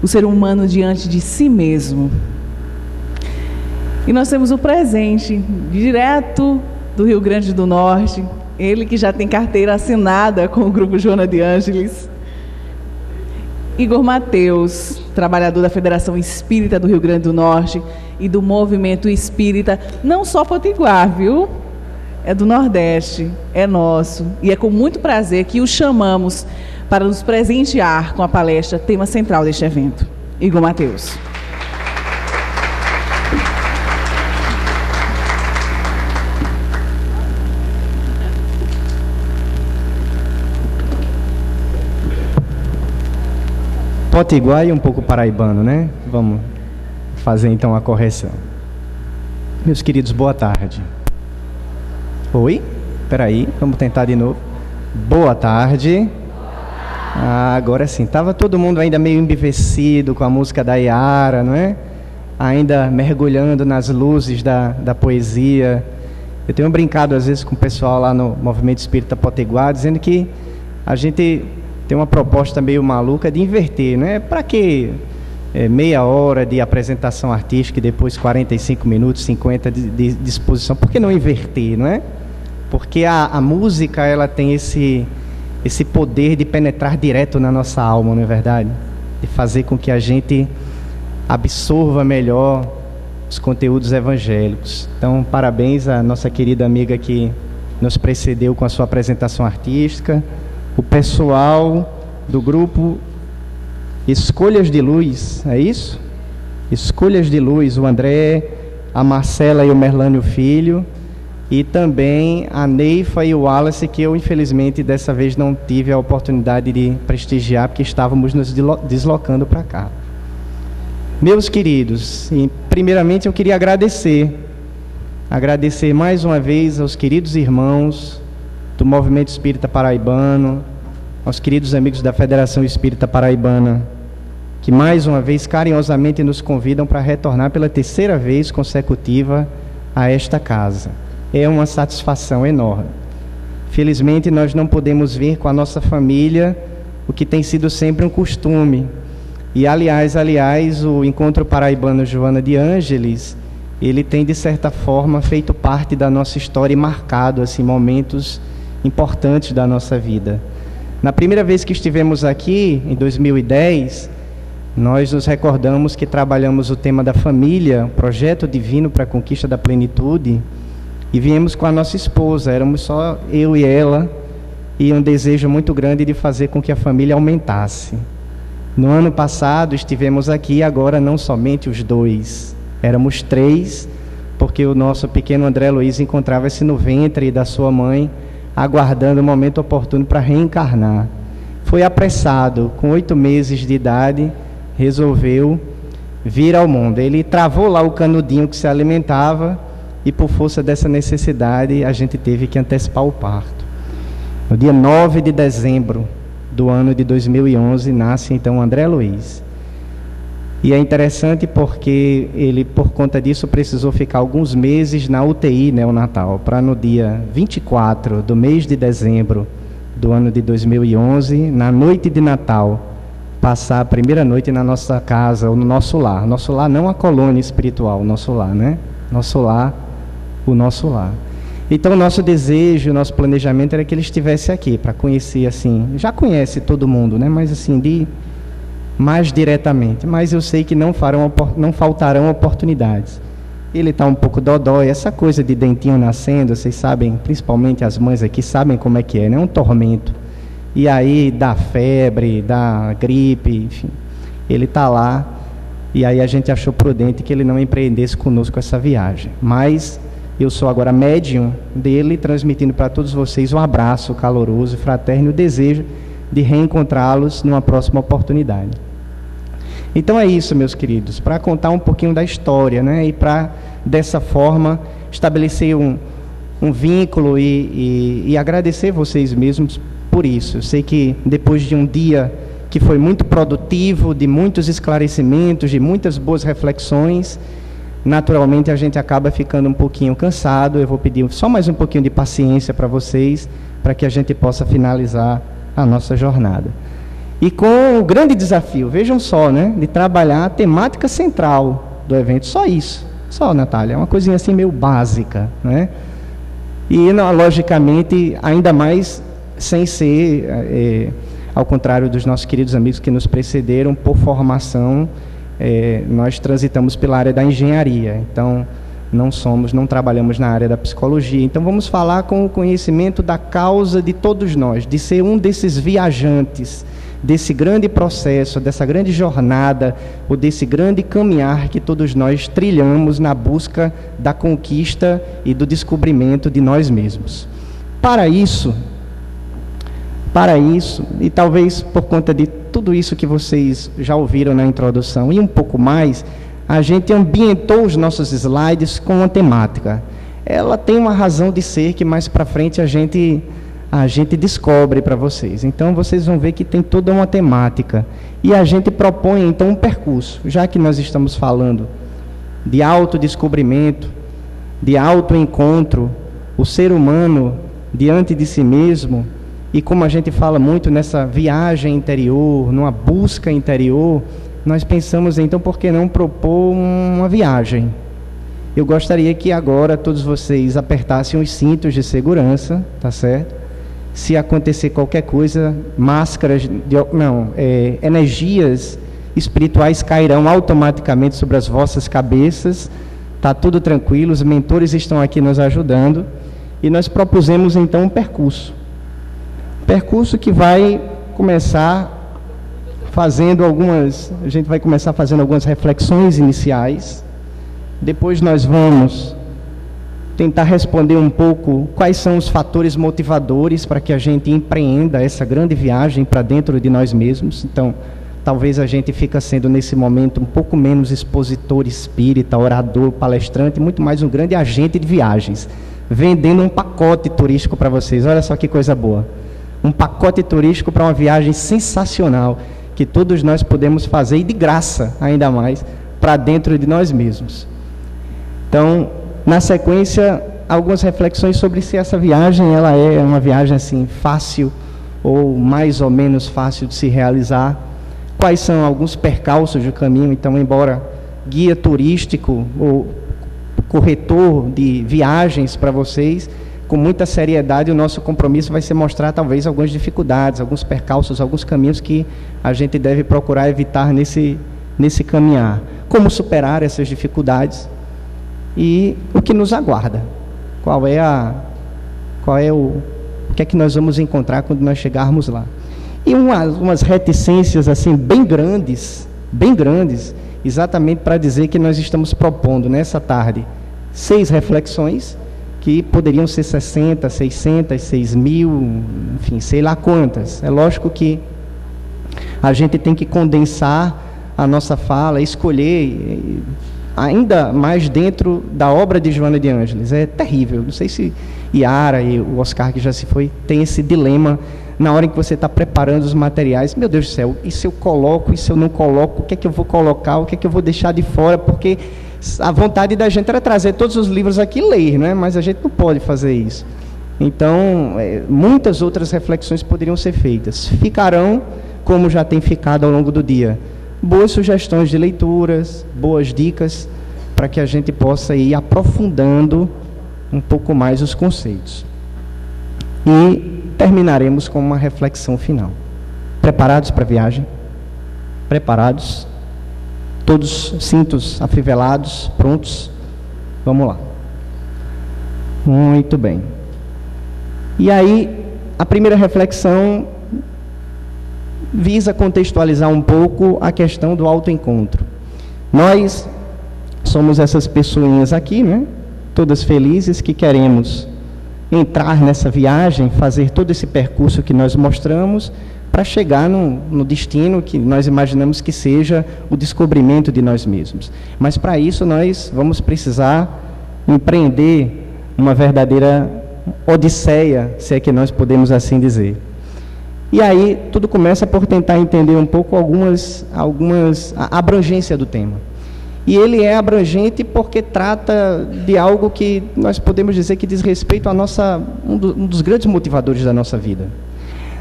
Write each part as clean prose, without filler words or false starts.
o ser humano diante de si mesmo. E nós temos o presente, direto do Rio Grande do Norte, ele que já tem carteira assinada com o Grupo Joana de Ângeles, Igor Mateus, trabalhador da Federação Espírita do Rio Grande do Norte e do Movimento Espírita, não só potiguar, viu? É do Nordeste, é nosso. E é com muito prazer que o chamamos para nos presentear com a palestra tema central deste evento. Igor Mateus. Potiguar e um pouco paraibano, né? Vamos fazer então a correção. Meus queridos, boa tarde. Oi? Peraí, vamos tentar de novo. Boa tarde. Agora sim. Estava todo mundo ainda meio embevecido com a música da Iara, não é? Ainda mergulhando nas luzes da poesia. Eu tenho brincado às vezes com o pessoal lá no Movimento Espírita Potiguar, dizendo que a gente tem uma proposta meio maluca de inverter, né? Para que meia hora de apresentação artística e depois 45 minutos, 50 de exposição? Por que não inverter, não é? Porque a música, ela tem esse poder de penetrar direto na nossa alma, não é verdade? De fazer com que a gente absorva melhor os conteúdos evangélicos. Então, parabéns à nossa querida amiga que nos precedeu com a sua apresentação artística, o pessoal do grupo Escolhas de Luz, é isso? Escolhas de Luz, o André, a Marcela e o Merlânio Filho, e também a Neifa e o Wallace, que eu infelizmente dessa vez não tive a oportunidade de prestigiar, porque estávamos nos deslocando para cá. Meus queridos, primeiramente eu queria agradecer mais uma vez aos queridos irmãos do Movimento Espírita Paraibano, aos queridos amigos da Federação Espírita Paraibana, que mais uma vez carinhosamente nos convidam para retornar pela terceira vez consecutiva a esta casa. É uma satisfação enorme. Felizmente nós não podemos vir com a nossa família, o que tem sido sempre um costume. E aliás, o Encontro Paraibano Joana de Ângeles, ele tem de certa forma feito parte da nossa história e marcado assim, momentos importantes da nossa vida. Na primeira vez que estivemos aqui, em 2010, nós nos recordamos que trabalhamos o tema da família, projeto divino para a conquista da plenitude, e viemos com a nossa esposa, éramos só eu e ela, e um desejo muito grande de fazer com que a família aumentasse. No ano passado estivemos aqui, agora não somente os dois, éramos três, porque o nosso pequeno André Luiz encontrava-se no ventre da sua mãe, aguardando o momento oportuno para reencarnar. Foi apressado, com 8 meses de idade, resolveu vir ao mundo. Ele travou lá o canudinho que se alimentava e por força dessa necessidade a gente teve que antecipar o parto. No dia 9 de dezembro do ano de 2011 nasce então André Luiz. E é interessante porque ele, por conta disso, precisou ficar alguns meses na UTI neonatal, para no dia 24 do mês de dezembro do ano de 2011, na noite de Natal, passar a primeira noite na nossa casa, ou no nosso lar. Nosso lar não a colônia espiritual, nosso lar, né? Nosso lar, o nosso lar. Então, o nosso desejo, o nosso planejamento era que ele estivesse aqui, para conhecer, assim, já conhece todo mundo, né? Mas assim, mais diretamente, mas eu sei que não faltarão oportunidades. Ele está um pouco dodói, essa coisa de dentinho nascendo, vocês sabem, principalmente as mães aqui sabem como é que é, né? Um tormento. E aí dá febre, dá gripe, enfim. Ele está lá, e aí a gente achou prudente que ele não empreendesse conosco essa viagem. Mas eu sou agora médium dele, transmitindo para todos vocês um abraço caloroso, fraterno, e o desejo de reencontrá-los numa próxima oportunidade. Então é isso, meus queridos, para contar um pouquinho da história, né? E para, dessa forma, estabelecer um vínculo e agradecer vocês mesmos por isso. Eu sei que depois de um dia que foi muito produtivo, de muitos esclarecimentos, de muitas boas reflexões, naturalmente a gente acaba ficando um pouquinho cansado. Eu vou pedir só mais um pouquinho de paciência para vocês, para que a gente possa finalizar a nossa jornada. E com o grande desafio, vejam só, né, de trabalhar a temática central do evento, só isso, só, Natália, é uma coisinha assim meio básica, né? E, logicamente, ainda mais sem ser, ao contrário dos nossos queridos amigos que nos precederam, por formação, nós transitamos pela área da engenharia, então não trabalhamos na área da psicologia. Então vamos falar com o conhecimento da causa de todos nós, de ser um desses viajantes, desse grande processo, dessa grande jornada, ou desse grande caminhar que todos nós trilhamos na busca da conquista e do descobrimento de nós mesmos. Para isso, e talvez por conta de tudo isso que vocês já ouviram na introdução e um pouco mais, a gente ambientou os nossos slides com uma temática. Ela tem uma razão de ser que mais para frente a gente descobre para vocês. Então vocês vão ver que tem toda uma temática. E a gente propõe então um percurso, já que nós estamos falando de autodescobrimento, de autoencontro, o ser humano diante de si mesmo, e como a gente fala muito nessa viagem interior, numa busca interior, nós pensamos então, por que não propor uma viagem? Eu gostaria que agora todos vocês apertassem os cintos de segurança, tá certo? Se acontecer qualquer coisa, energias espirituais cairão automaticamente sobre as vossas cabeças, tá tudo tranquilo, os mentores estão aqui nos ajudando, e nós propusemos então um percurso que vai começar a gente vai começar fazendo algumas reflexões iniciais, depois nós vamos tentar responder um pouco quais são os fatores motivadores para que a gente empreenda essa grande viagem para dentro de nós mesmos. Então, talvez a gente fique sendo nesse momento um pouco menos expositor espírita, orador, palestrante, muito mais um grande agente de viagens, vendendo um pacote turístico para vocês. Olha só que coisa boa. Um pacote turístico para uma viagem sensacional, que todos nós podemos fazer, e de graça, ainda mais, para dentro de nós mesmos. Então, na sequência, algumas reflexões sobre se essa viagem ela é uma viagem assim fácil ou mais ou menos fácil de se realizar. Quais são alguns percalços do caminho? Então, embora guia turístico ou corretor de viagens para vocês, com muita seriedade, o nosso compromisso vai ser mostrar talvez algumas dificuldades, alguns percalços, alguns caminhos que a gente deve procurar evitar nesse caminhar. Como superar essas dificuldades e o que nos aguarda. O que é que nós vamos encontrar quando nós chegarmos lá. E umas reticências assim bem grandes, exatamente para dizer que nós estamos propondo nessa tarde 6 reflexões, que poderiam ser 60, 600, 6.000, enfim, sei lá quantas. É lógico que a gente tem que condensar a nossa fala, escolher ainda mais dentro da obra de Joana de Ângeles. É terrível. Não sei se Yara e o Oscar, que já se foi, tem esse dilema na hora em que você está preparando os materiais. Meu Deus do céu, e se eu coloco, e se eu não coloco, o que é que eu vou colocar, o que é que eu vou deixar de fora, porque a vontade da gente era trazer todos os livros aqui e ler, né? Mas a gente não pode fazer isso. Então, muitas outras reflexões poderiam ser feitas. Ficarão, como já tem ficado ao longo do dia, boas sugestões de leituras, boas dicas, para que a gente possa ir aprofundando um pouco mais os conceitos. E terminaremos com uma reflexão final. Preparados para a viagem? Preparados? Todos cintos afivelados, prontos? Vamos lá. Muito bem. E aí, a primeira reflexão visa contextualizar um pouco a questão do autoencontro. Nós somos essas pessoinhas aqui, né? Todas felizes, que queremos entrar nessa viagem, fazer todo esse percurso que nós mostramos, para chegar no destino que nós imaginamos que seja o descobrimento de nós mesmos. Mas para isso nós vamos precisar empreender uma verdadeira odisseia, se é que nós podemos assim dizer. E aí tudo começa por tentar entender um pouco a abrangência do tema. E ele é abrangente porque trata de algo que nós podemos dizer que diz respeito a um dos grandes motivadores da nossa vida.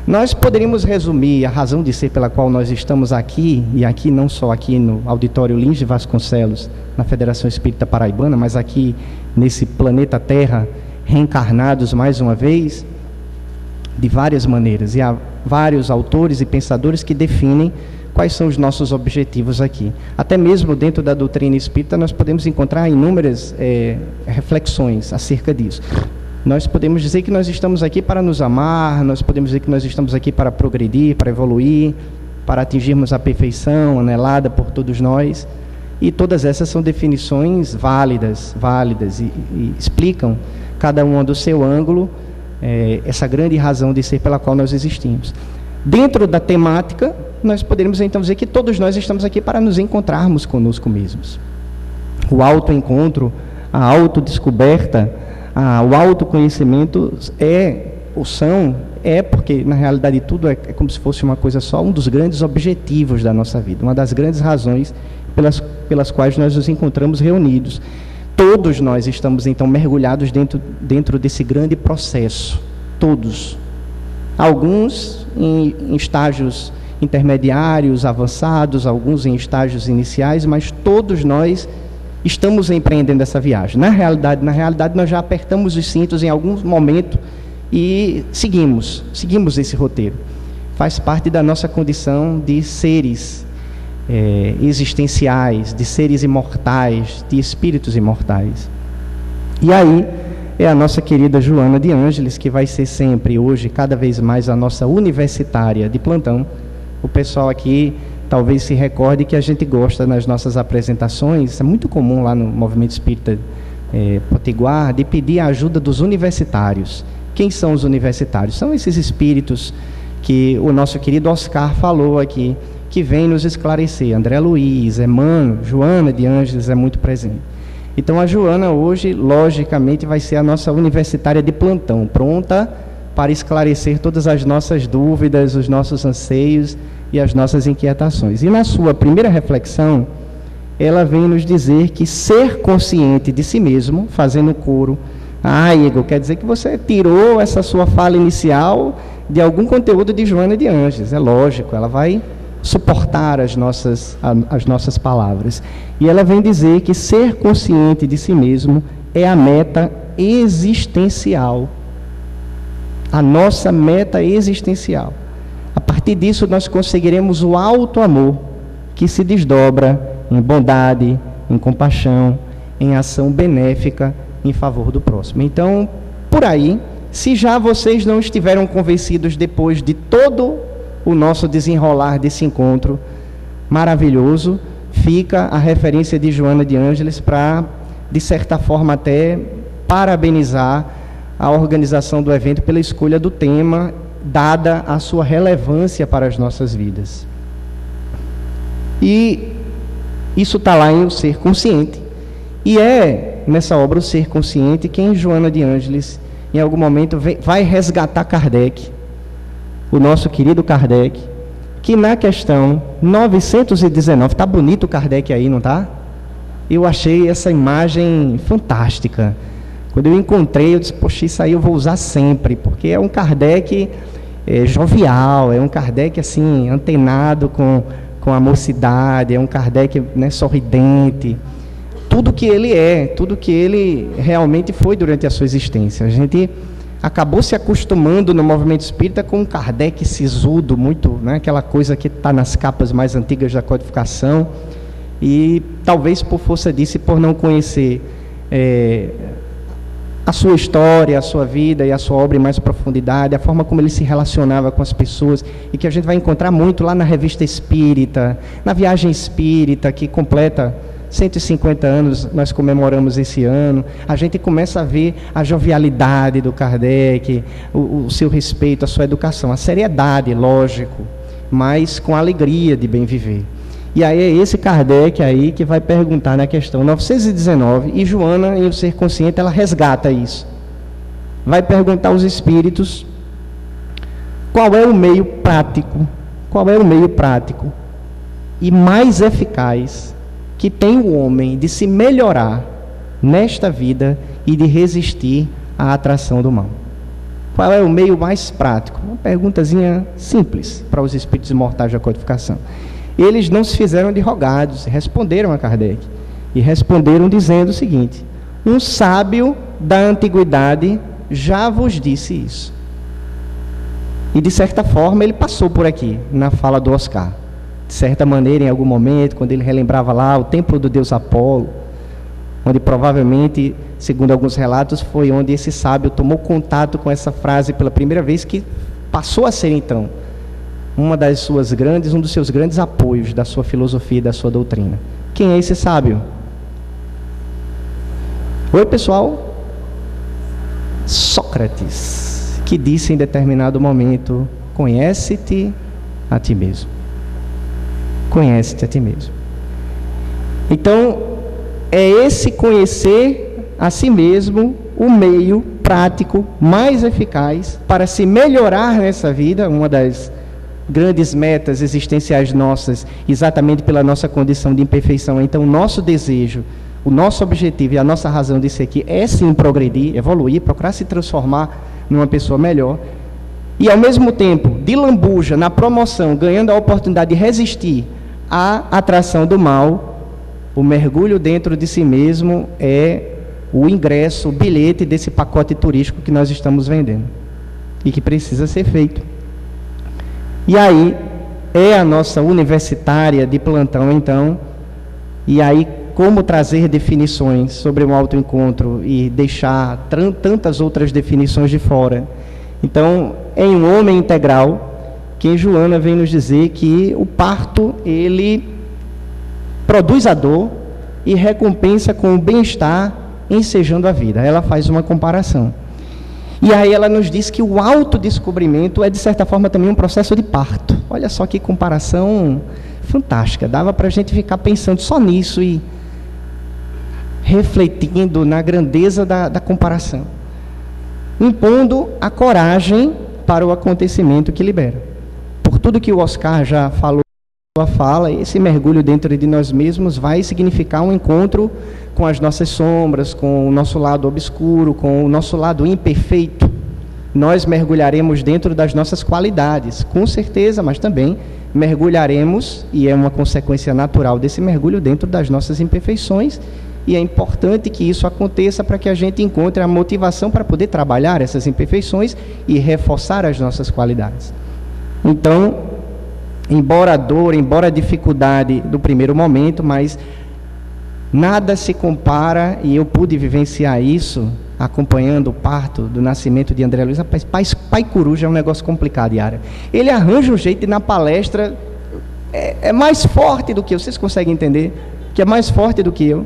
Nós poderíamos resumir a razão de ser pela qual nós estamos aqui, e aqui não só aqui no Auditório Lins de Vasconcelos, na Federação Espírita Paraibana, mas aqui nesse planeta Terra, reencarnados mais uma vez, de várias maneiras. E há vários autores e pensadores que definem quais são os nossos objetivos aqui. Até mesmo dentro da doutrina espírita nós podemos encontrar inúmeras reflexões acerca disso. Nós podemos dizer que nós estamos aqui para nos amar, nós podemos dizer que nós estamos aqui para progredir, para evoluir, para atingirmos a perfeição anelada por todos nós. E todas essas são definições válidas e explicam, cada uma do seu ângulo, essa grande razão de ser pela qual nós existimos. Dentro da temática, nós poderíamos então dizer que todos nós estamos aqui para nos encontrarmos conosco mesmos. O autoencontro, a autodescoberta, o autoconhecimento porque na realidade tudo é como se fosse uma coisa só, um dos grandes objetivos da nossa vida, uma das grandes razões pelas quais nós nos encontramos reunidos. Todos nós estamos então mergulhados dentro desse grande processo, todos. Alguns em estágios intermediários, avançados, alguns em estágios iniciais, mas todos nós estamos empreendendo essa viagem. Na realidade nós já apertamos os cintos em algum momento e seguimos esse roteiro. Faz parte da nossa condição de seres existenciais, de seres imortais, de espíritos imortais. E aí é a nossa querida Joana de Ângeles, que vai ser sempre, hoje, cada vez mais a nossa universitária de plantão. O pessoal aqui talvez se recorde que a gente gosta nas nossas apresentações, é muito comum lá no Movimento Espírita Potiguar, de pedir a ajuda dos universitários. Quem são os universitários? São esses espíritos que o nosso querido Oscar falou aqui, que vem nos esclarecer. André Luiz, Emmanuel, Joana de Ângeles é muito presente. Então a Joana hoje, logicamente, vai ser a nossa universitária de plantão, pronta para esclarecer todas as nossas dúvidas, os nossos anseios e as nossas inquietações. E na sua primeira reflexão, ela vem nos dizer que ser consciente de si mesmo, fazendo coro, Igor, quer dizer que você tirou essa sua fala inicial de algum conteúdo de Joana de Ângeles. É lógico, ela vai suportar as nossas palavras. E ela vem dizer que ser consciente de si mesmo é a meta existencial. A nossa meta existencial. A partir disso, nós conseguiremos o alto amor, que se desdobra em bondade, em compaixão, em ação benéfica em favor do próximo. Então, por aí, se já vocês não estiveram convencidos depois de todo o nosso desenrolar desse encontro maravilhoso, fica a referência de Joana de Ângeles para, de certa forma, até parabenizar a organização do evento pela escolha do tema, dada a sua relevância para as nossas vidas. E isso está lá em O Ser Consciente. E é, nessa obra, O Ser Consciente, quem Joana de Ângeles, em algum momento, vai resgatar Kardec, o nosso querido Kardec, que na questão 919, está bonito o Kardec aí, não está? Eu achei essa imagem fantástica. Quando eu encontrei, eu disse, poxa, isso aí eu vou usar sempre, porque é um Kardec jovial, é um Kardec assim, antenado com a mocidade, é um Kardec, né, sorridente. Tudo que ele é, tudo que ele realmente foi durante a sua existência. A gente acabou se acostumando no movimento espírita com um Kardec sisudo, muito, né, aquela coisa que está nas capas mais antigas da codificação, e talvez por força disso e por não conhecer a sua história, a sua vida e a sua obra em mais profundidade, a forma como ele se relacionava com as pessoas, e que a gente vai encontrar muito lá na Revista Espírita, na Viagem Espírita, que completa 150 anos, nós comemoramos esse ano. A gente começa a ver a jovialidade do Kardec, o seu respeito, a sua educação, a seriedade, lógico, mas com a alegria de bem viver. E aí é esse Kardec aí que vai perguntar na questão 919, e Joana, em O Ser Consciente, ela resgata isso. Vai perguntar aos espíritos qual é o meio prático e mais eficaz que tem o homem de se melhorar nesta vida e de resistir à atração do mal. Qual é o meio mais prático? Uma perguntazinha simples para os espíritos imortais da codificação. Eles não se fizeram de rogados, responderam a Kardec. E responderam dizendo o seguinte: um sábio da antiguidade já vos disse isso. E de certa forma ele passou por aqui, na fala do Oscar. De certa maneira, em algum momento, quando ele relembrava lá o templo do deus Apolo, onde provavelmente, segundo alguns relatos, foi onde esse sábio tomou contato com essa frase pela primeira vez, que passou a ser então um dos seus grandes apoios da sua filosofia e da sua doutrina. Quem é esse sábio? Oi, pessoal? Sócrates, que disse em determinado momento: conhece-te a ti mesmo. Conhece-te a ti mesmo. Então, é esse conhecer a si mesmo o meio prático mais eficaz para se melhorar nessa vida. Uma das grandes metas existenciais nossas, exatamente pela nossa condição de imperfeição. Então, o nosso desejo, o nosso objetivo e a nossa razão de ser aqui é sim progredir, evoluir, procurar se transformar numa pessoa melhor. E ao mesmo tempo, de lambuja, na promoção, ganhando a oportunidade de resistir à atração do mal, o mergulho dentro de si mesmo é o ingresso, o bilhete desse pacote turístico que nós estamos vendendo e que precisa ser feito. E aí é a nossa universitária de plantão, então, e aí como trazer definições sobre um autoencontro e deixar tantas outras definições de fora. Então, em um homem integral, que Joana vem nos dizer que o parto, ele produz a dor e recompensa com o bem-estar, ensejando a vida. Ela faz uma comparação. E aí ela nos diz que o autodescobrimento é, de certa forma, também um processo de parto. Olha só que comparação fantástica. Dava para a gente ficar pensando só nisso e refletindo na grandeza da comparação. Impondo a coragem para o acontecimento que libera. Por tudo que o Oscar já falou, esse mergulho dentro de nós mesmos vai significar um encontro com as nossas sombras, com o nosso lado obscuro, com o nosso lado imperfeito. Nós mergulharemos dentro das nossas qualidades, com certeza, mas também mergulharemos, e é uma consequência natural desse mergulho, dentro das nossas imperfeições, e é importante que isso aconteça para que a gente encontre a motivação para poder trabalhar essas imperfeições e reforçar as nossas qualidades. Então, embora a dor, embora a dificuldade do primeiro momento, mas nada se compara, e eu pude vivenciar isso acompanhando o parto do nascimento de André Luiz. Pai Coruja é um negócio complicado, Yara. Ele arranja um jeito de, na palestra, é mais forte do que eu. Vocês conseguem entender? Que é mais forte do que eu.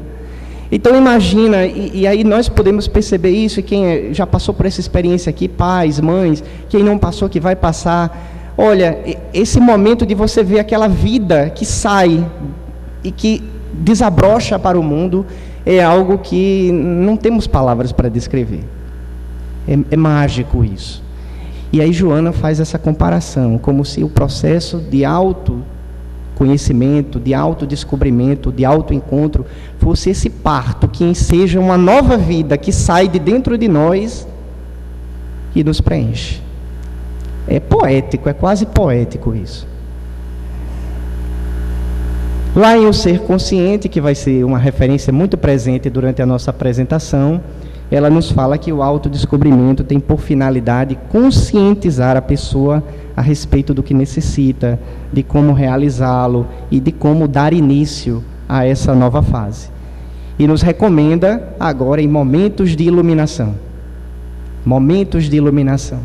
Então imagina, e aí nós podemos perceber isso, e quem já passou por essa experiência aqui, pais, mães, quem não passou, que vai passar. Olha, esse momento de você ver aquela vida que sai e que desabrocha para o mundo, é algo que não temos palavras para descrever. É mágico isso. E aí Joana faz essa comparação, como se o processo de autoconhecimento, de autodescobrimento, de autoencontro, fosse esse parto que enseja uma nova vida que sai de dentro de nós e nos preenche. É poético, é quase poético isso. Lá em O Ser Consciente, que vai ser uma referência muito presente durante a nossa apresentação, ela nos fala que o autodescobrimento tem por finalidade conscientizar a pessoa a respeito do que necessita, de como realizá-lo e de como dar início a essa nova fase. E nos recomenda agora em momentos de iluminação. Momentos de iluminação.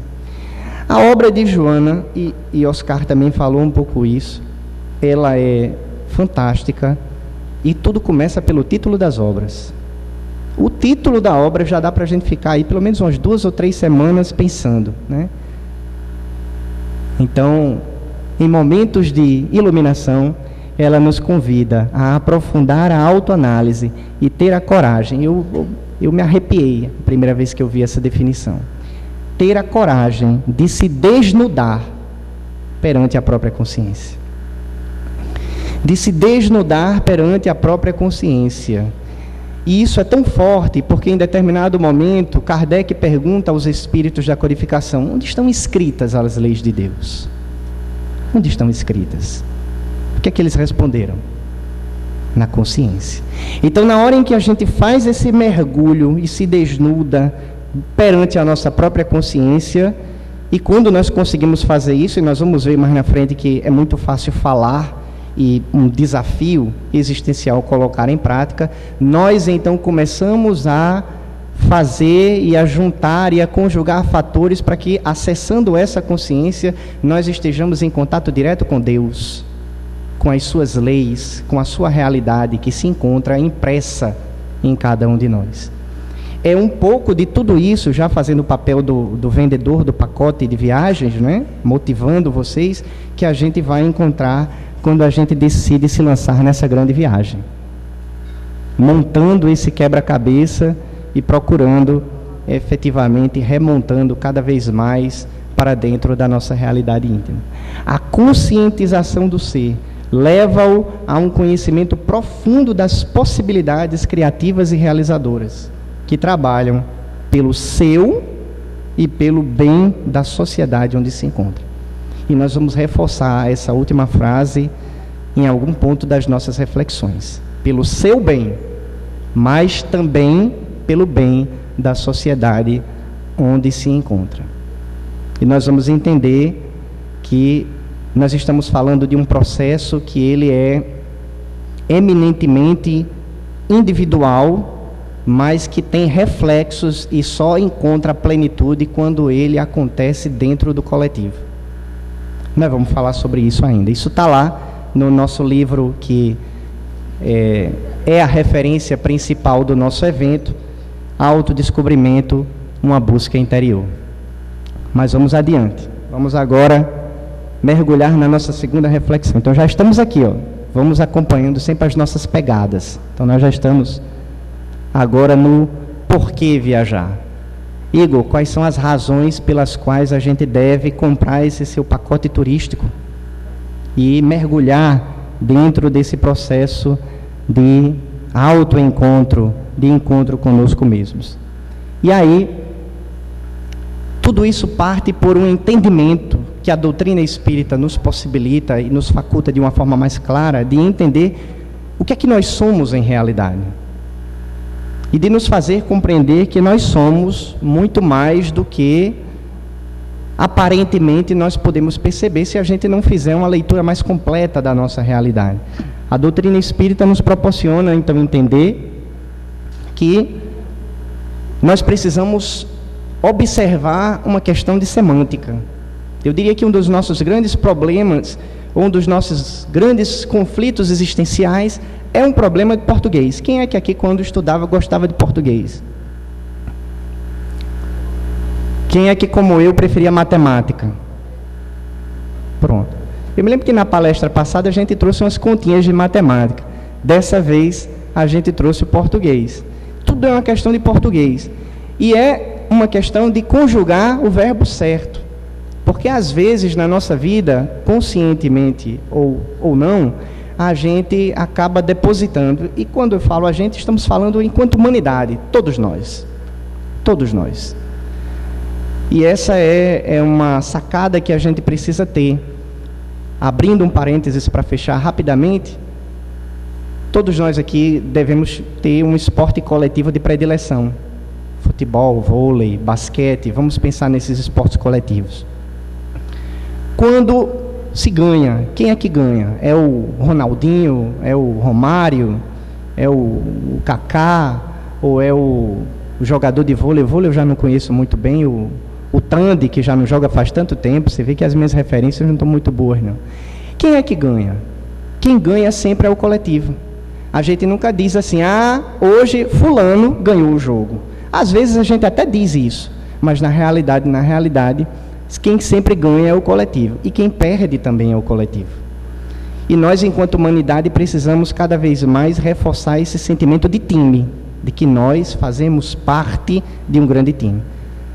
A obra de Joana, e Oscar também falou um pouco isso, ela é fantástica, e tudo começa pelo título das obras. O título da obra já dá para a gente ficar aí pelo menos umas 2 ou 3 semanas pensando, né? Então, em momentos de iluminação, ela nos convida a aprofundar a autoanálise e ter a coragem. Eu me arrepiei a primeira vez que eu vi essa definição. Ter a coragem de se desnudar perante a própria consciência. De se desnudar perante a própria consciência. E isso é tão forte porque em determinado momento Kardec pergunta aos espíritos da codificação: onde estão escritas as leis de Deus? Onde estão escritas? O que é que eles responderam? Na consciência. Então, na hora em que a gente faz esse mergulho e se desnuda perante a nossa própria consciência, e quando nós conseguimos fazer isso, e nós vamos ver mais na frente que é muito fácil falar e um desafio existencial colocar em prática, nós então começamos a fazer e a juntar e a conjugar fatores para que, acessando essa consciência, nós estejamos em contato direto com Deus, com as suas leis, com a sua realidade que se encontra impressa em cada um de nós. É um pouco de tudo isso, já fazendo o papel do vendedor do pacote de viagens, né? Motivando vocês, que a gente vai encontrar quando a gente decide se lançar nessa grande viagem. Montando esse quebra-cabeça e procurando, efetivamente, remontando cada vez mais para dentro da nossa realidade íntima. A conscientização do ser leva-o a um conhecimento profundo das possibilidades criativas e realizadoras que trabalham pelo seu e pelo bem da sociedade onde se encontra. E nós vamos reforçar essa última frase em algum ponto das nossas reflexões. Pelo seu bem, mas também pelo bem da sociedade onde se encontra. E nós vamos entender que nós estamos falando de um processo que ele é eminentemente individual, mas que tem reflexos e só encontra plenitude quando ele acontece dentro do coletivo. Nós vamos falar sobre isso ainda. Isso está lá no nosso livro, que é a referência principal do nosso evento, Autodescobrimento, uma busca interior. Mas vamos adiante. Vamos agora mergulhar na nossa segunda reflexão. Então já estamos aqui, ó. Vamos acompanhando sempre as nossas pegadas. Então nós já estamos agora no porquê viajar. Igor, quais são as razões pelas quais a gente deve comprar esse seu pacote turístico e mergulhar dentro desse processo de autoencontro, de encontro conosco mesmos? E aí, tudo isso parte por um entendimento que a doutrina espírita nos possibilita e nos faculta de uma forma mais clara de entender o que é que nós somos em realidade. E de nos fazer compreender que nós somos muito mais do que aparentemente nós podemos perceber se a gente não fizer uma leitura mais completa da nossa realidade. A doutrina espírita nos proporciona então entender que nós precisamos observar uma questão de semântica. Eu diria que um dos nossos grandes problemas, um dos nossos grandes conflitos existenciais é um problema de português. Quem é que aqui, quando estudava, gostava de português? Quem é que, como eu, preferia matemática? Pronto. Eu me lembro que na palestra passada a gente trouxe umas continhas de matemática. Dessa vez, a gente trouxe o português. Tudo é uma questão de português. E é uma questão de conjugar o verbo certo. Porque, às vezes, na nossa vida, conscientemente ou não, a gente acaba depositando. E quando eu falo a gente, estamos falando enquanto humanidade. Todos nós. Todos nós. E essa é uma sacada que a gente precisa ter. Abrindo um parênteses para fechar rapidamente, todos nós aqui devemos ter um esporte coletivo de predileção. Futebol, vôlei, basquete, vamos pensar nesses esportes coletivos. Quando se ganha, quem é que ganha? É o Ronaldinho? É o Romário? É o Kaká? Ou é o jogador de vôlei? O vôlei eu já não conheço muito bem, o Tandy, que já não joga faz tanto tempo. Você vê que as minhas referências não estão muito boas, não. Quem é que ganha? Quem ganha sempre é o coletivo. A gente nunca diz assim, hoje fulano ganhou o jogo. Às vezes a gente até diz isso, mas na realidade, quem sempre ganha é o coletivo. E quem perde também é o coletivo. E nós, enquanto humanidade, precisamos cada vez mais reforçar esse sentimento de time, de que nós fazemos parte de um grande time.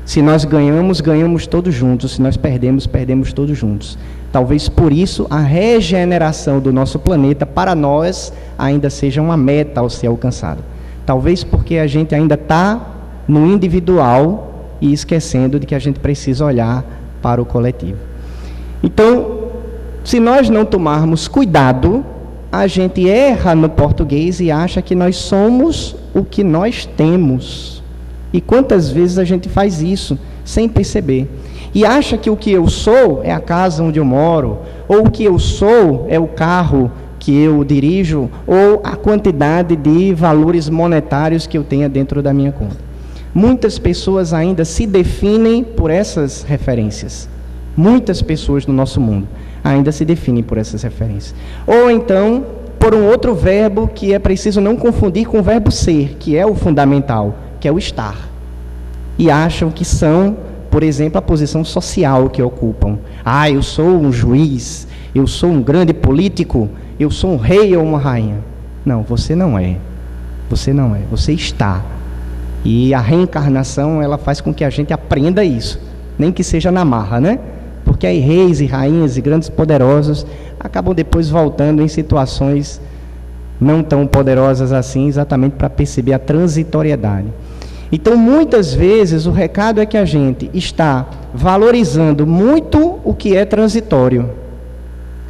Se nós ganhamos, ganhamos todos juntos. Se nós perdemos, perdemos todos juntos. Talvez por isso a regeneração do nosso planeta, para nós, ainda seja uma meta ao ser alcançada. Talvez porque a gente ainda está no individual e esquecendo de que a gente precisa olhar para o coletivo. Então, se nós não tomarmos cuidado, a gente erra no português e acha que nós somos o que nós temos. E quantas vezes a gente faz isso sem perceber? E acha que o que eu sou é a casa onde eu moro, ou o que eu sou é o carro que eu dirijo, ou a quantidade de valores monetários que eu tenha dentro da minha conta. Muitas pessoas ainda se definem por essas referências. Muitas pessoas no nosso mundo ainda se definem por essas referências. Ou então, por um outro verbo que é preciso não confundir com o verbo ser, que é o fundamental, que é o estar. E acham que são, por exemplo, a posição social que ocupam. Ah, eu sou um juiz, eu sou um grande político, eu sou um rei ou uma rainha. Não, você não é. Você não é, você está. E a reencarnação, ela faz com que a gente aprenda isso, nem que seja na marra, né? Porque aí reis e rainhas e grandes poderosos acabam depois voltando em situações não tão poderosas assim, exatamente para perceber a transitoriedade. Então, muitas vezes, o recado é que a gente está valorizando muito o que é transitório,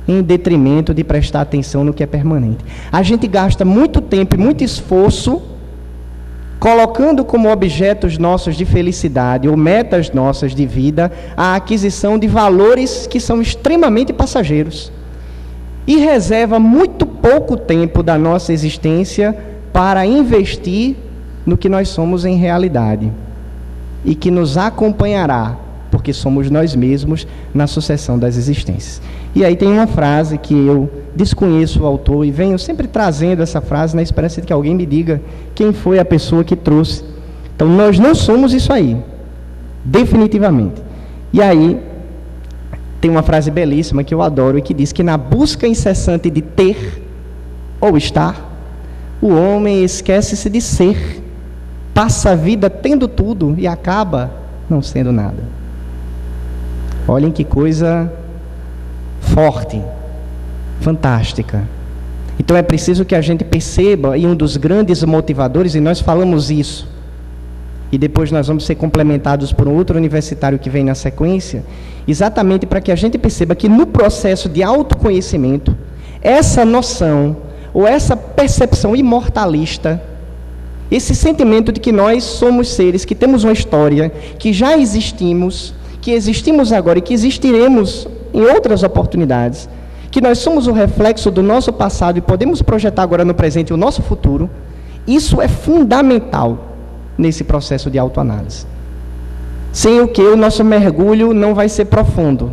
em detrimento de prestar atenção no que é permanente. A gente gasta muito tempo e muito esforço colocando como objetos nossos de felicidade ou metas nossas de vida a aquisição de valores que são extremamente passageiros e reserva muito pouco tempo da nossa existência para investir no que nós somos em realidade e que nos acompanhará, porque somos nós mesmos na sucessão das existências. E aí tem uma frase que eu desconheço o autor e venho sempre trazendo essa frase na esperança de que alguém me diga quem foi a pessoa que trouxe. Então, nós não somos isso aí, definitivamente. E aí tem uma frase belíssima que eu adoro e que diz que na busca incessante de ter ou estar, o homem esquece-se de ser, passa a vida tendo tudo e acaba não sendo nada. Olhem que coisa forte, fantástica. Então é preciso que a gente perceba, e um dos grandes motivadores, e nós falamos isso, e depois nós vamos ser complementados por um outro universitário que vem na sequência, exatamente para que a gente perceba que no processo de autoconhecimento, essa noção, ou essa percepção imortalista, esse sentimento de que nós somos seres, que temos uma história, que já existimos, que existimos agora e que existiremos em outras oportunidades, que nós somos o reflexo do nosso passado e podemos projetar agora no presente o nosso futuro, isso é fundamental nesse processo de autoanálise. Sem o que o nosso mergulho não vai ser profundo.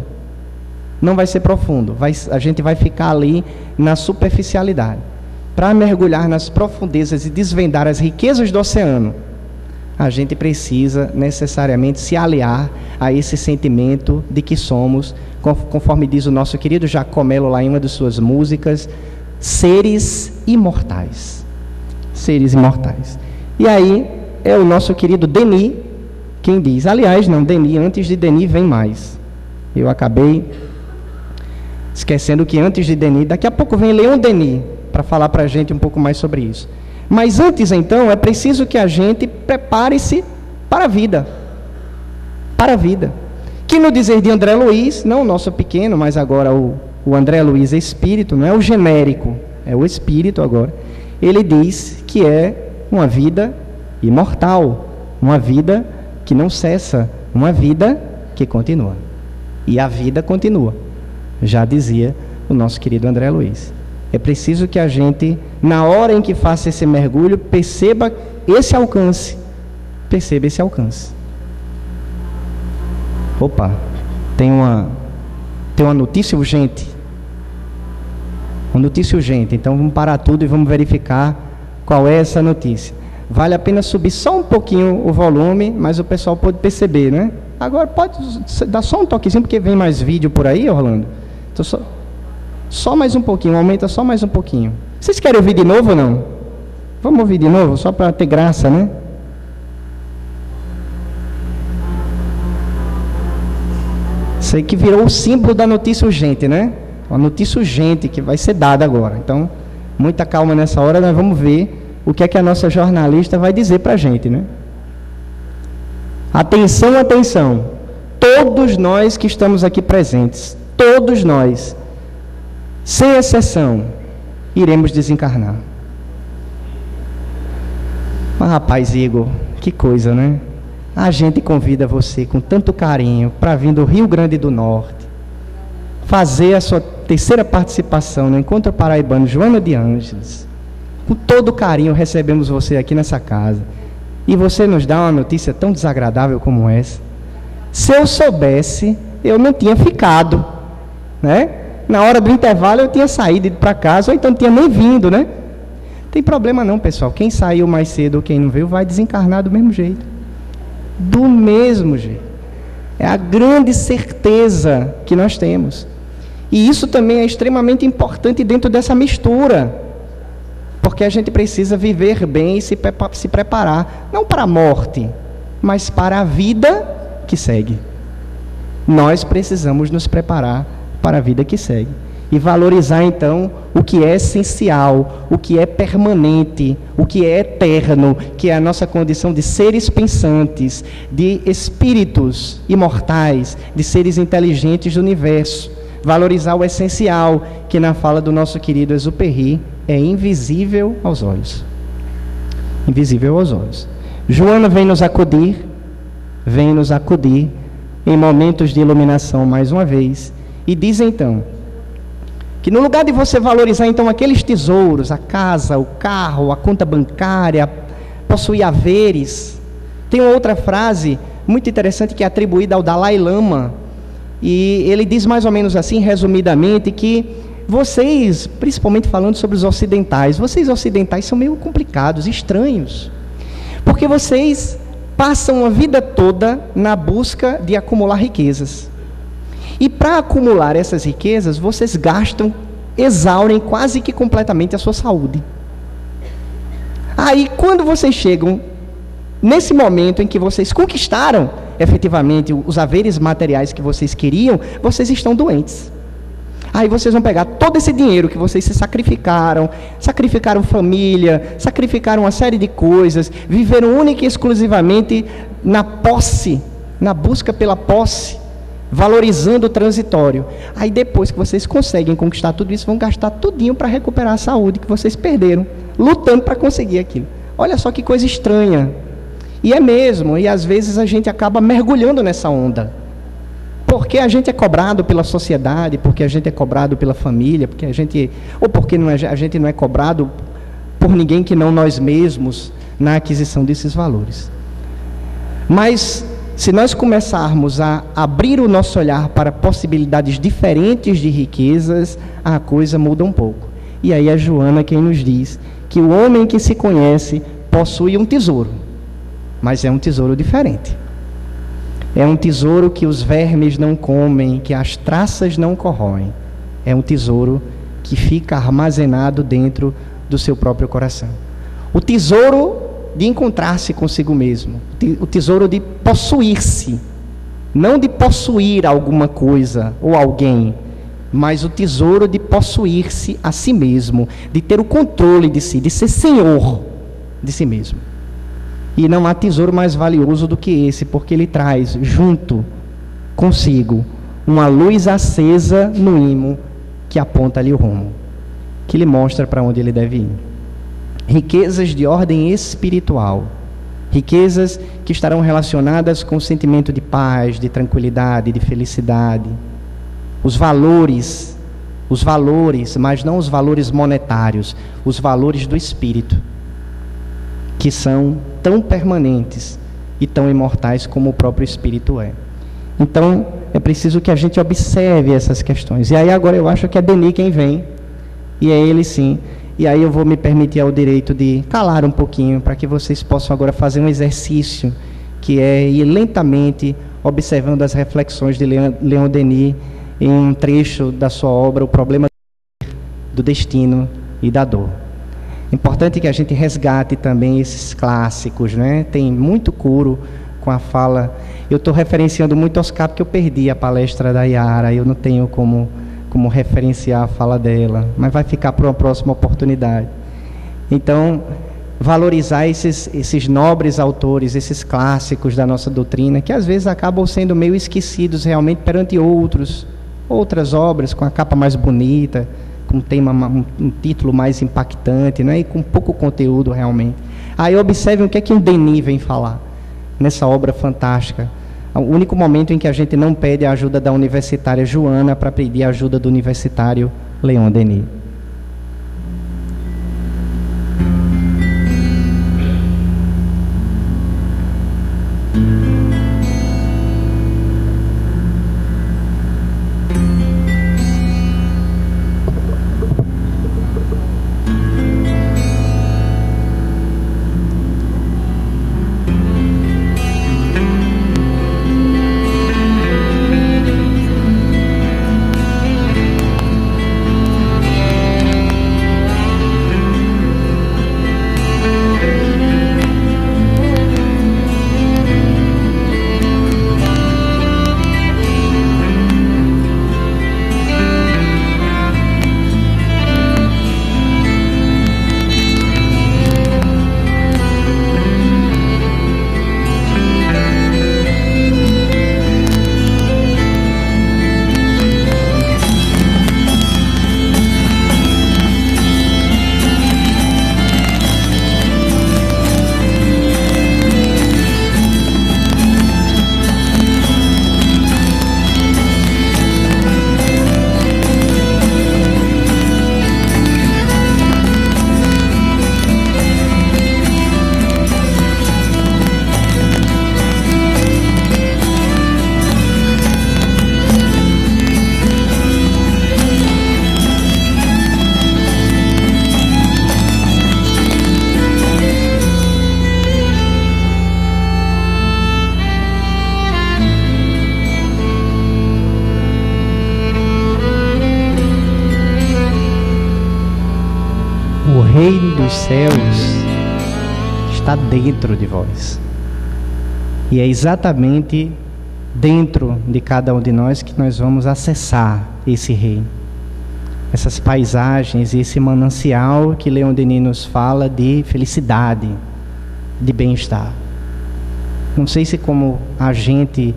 Não vai ser profundo. A gente vai ficar ali na superficialidade. Para mergulhar nas profundezas e desvendar as riquezas do oceano, a gente precisa necessariamente se aliar a esse sentimento de que somos, conforme diz o nosso querido Jacomelo lá em uma de suas músicas, seres imortais. Seres imortais. E aí é o nosso querido Denis quem diz. Aliás, não, Denis, antes de Denis vem mais. Eu acabei esquecendo que antes de Denis, daqui a pouco vem Leon Denis para falar para a gente um pouco mais sobre isso. Mas antes, então, é preciso que a gente prepare-se para a vida. Para a vida. Que no dizer de André Luiz, não o nosso pequeno, mas agora o André Luiz é espírito, não é o genérico, é o espírito agora. Ele diz que é uma vida imortal, uma vida que não cessa, uma vida que continua. E a vida continua, já dizia o nosso querido André Luiz. É preciso que a gente, na hora em que faça esse mergulho, perceba esse alcance. Perceba esse alcance. Opa, tem uma notícia urgente. Uma notícia urgente. Então vamos parar tudo e vamos verificar qual é essa notícia. Vale a pena subir só um pouquinho o volume, mas o pessoal pode perceber, né? Agora pode dar só um toquezinho, porque vem mais vídeo por aí, Orlando. Então só mais um pouquinho, aumenta só mais um pouquinho. Vocês querem ouvir de novo ou não? Vamos ouvir de novo, só para ter graça, né? Isso aí que virou o símbolo da notícia urgente, né? Uma notícia urgente que vai ser dada agora. Então, muita calma nessa hora, nós vamos ver o que é que a nossa jornalista vai dizer para a gente, né? Atenção, atenção. Todos nós que estamos aqui presentes, todos nós, sem exceção, iremos desencarnar. Mas, rapaz, Igor, que coisa, né? A gente convida você com tanto carinho para vir do Rio Grande do Norte, fazer a sua terceira participação no Encontro Paraibano Joana de Ângeles. Com todo carinho recebemos você aqui nessa casa. E você nos dá uma notícia tão desagradável como essa. Se eu soubesse, eu não tinha ficado, né? Na hora do intervalo eu tinha saído, ido para casa, ou então não tinha nem vindo, né? Tem problema não, pessoal. Quem saiu mais cedo ou quem não veio vai desencarnar do mesmo jeito. Do mesmo jeito. É a grande certeza que nós temos. E isso também é extremamente importante dentro dessa mistura. Porque a gente precisa viver bem e se preparar. Não para a morte, mas para a vida que segue. Nós precisamos nos preparar para a vida que segue. E valorizar, então, o que é essencial, o que é permanente, o que é eterno, que é a nossa condição de seres pensantes, de espíritos imortais, de seres inteligentes do universo. Valorizar o essencial, que na fala do nosso querido Exupéry, é invisível aos olhos. Invisível aos olhos. Joana vem nos acudir em momentos de iluminação mais uma vez, e diz então, que no lugar de você valorizar então aqueles tesouros, a casa, o carro, a conta bancária, possuir haveres, tem uma outra frase muito interessante que é atribuída ao Dalai Lama, e ele diz mais ou menos assim, resumidamente, que vocês, principalmente falando sobre os ocidentais, vocês ocidentais são meio complicados, estranhos, porque vocês passam a vida toda na busca de acumular riquezas. E para acumular essas riquezas, vocês gastam, exaurem quase que completamente a sua saúde. Aí, quando vocês chegam nesse momento em que vocês conquistaram efetivamente os haveres materiais que vocês queriam, vocês estão doentes. Aí vocês vão pegar todo esse dinheiro que vocês se sacrificaram família, sacrificaram uma série de coisas, viveram única e exclusivamente na posse, na busca pela posse, valorizando o transitório. Aí depois que vocês conseguem conquistar tudo isso, vão gastar tudinho para recuperar a saúde que vocês perderam, lutando para conseguir aquilo. Olha só que coisa estranha. E é mesmo, e às vezes a gente acaba mergulhando nessa onda. Porque a gente é cobrado pela sociedade, porque a gente é cobrado pela família, porque a gente a gente não é cobrado por ninguém que não nós mesmos na aquisição desses valores. Mas se nós começarmos a abrir o nosso olhar para possibilidades diferentes de riquezas, a coisa muda um pouco. E aí é Joana quem nos diz que o homem que se conhece possui um tesouro, mas é um tesouro diferente. É um tesouro que os vermes não comem, que as traças não corroem. É um tesouro que fica armazenado dentro do seu próprio coração. O tesouro de encontrar-se consigo mesmo, o tesouro de possuir-se, não de possuir alguma coisa ou alguém, mas o tesouro de possuir-se a si mesmo, de ter o controle de si, de ser senhor de si mesmo. E não há tesouro mais valioso do que esse, porque ele traz junto consigo uma luz acesa no imo que aponta-lhe o rumo, que lhe mostra para onde ele deve ir. Riquezas de ordem espiritual, riquezas que estarão relacionadas com o sentimento de paz, de tranquilidade, de felicidade. Os valores, mas não os valores monetários, os valores do espírito, que são tão permanentes e tão imortais como o próprio espírito é. Então, é preciso que a gente observe essas questões. E aí agora eu acho que é Denis quem vem, e é ele sim. E aí eu vou me permitir ao direito de calar um pouquinho, para que vocês possam agora fazer um exercício, que é ir lentamente observando as reflexões de Leon Denis em um trecho da sua obra, O Problema do Destino e da Dor. É importante que a gente resgate também esses clássicos, né? Tem muito curo com a fala. Eu estou referenciando muito Oscar, porque eu perdi a palestra da Yara, eu não tenho como referenciar a fala dela, mas vai ficar para uma próxima oportunidade. Então, valorizar esses nobres autores, esses clássicos da nossa doutrina, que às vezes acabam sendo meio esquecidos realmente perante outras obras com a capa mais bonita, com um título mais impactante, né? E com pouco conteúdo realmente. Aí observem o que é que o Denis vem falar nessa obra fantástica. O único momento em que a gente não pede a ajuda da universitária Joana para pedir a ajuda do universitário Leon Denis. reino dos céus está dentro de vós. E é exatamente dentro de cada um de nós que nós vamos acessar esse reino. Essas paisagens e esse manancial que Leon Denis nos fala de felicidade, de bem-estar. Não sei se como agente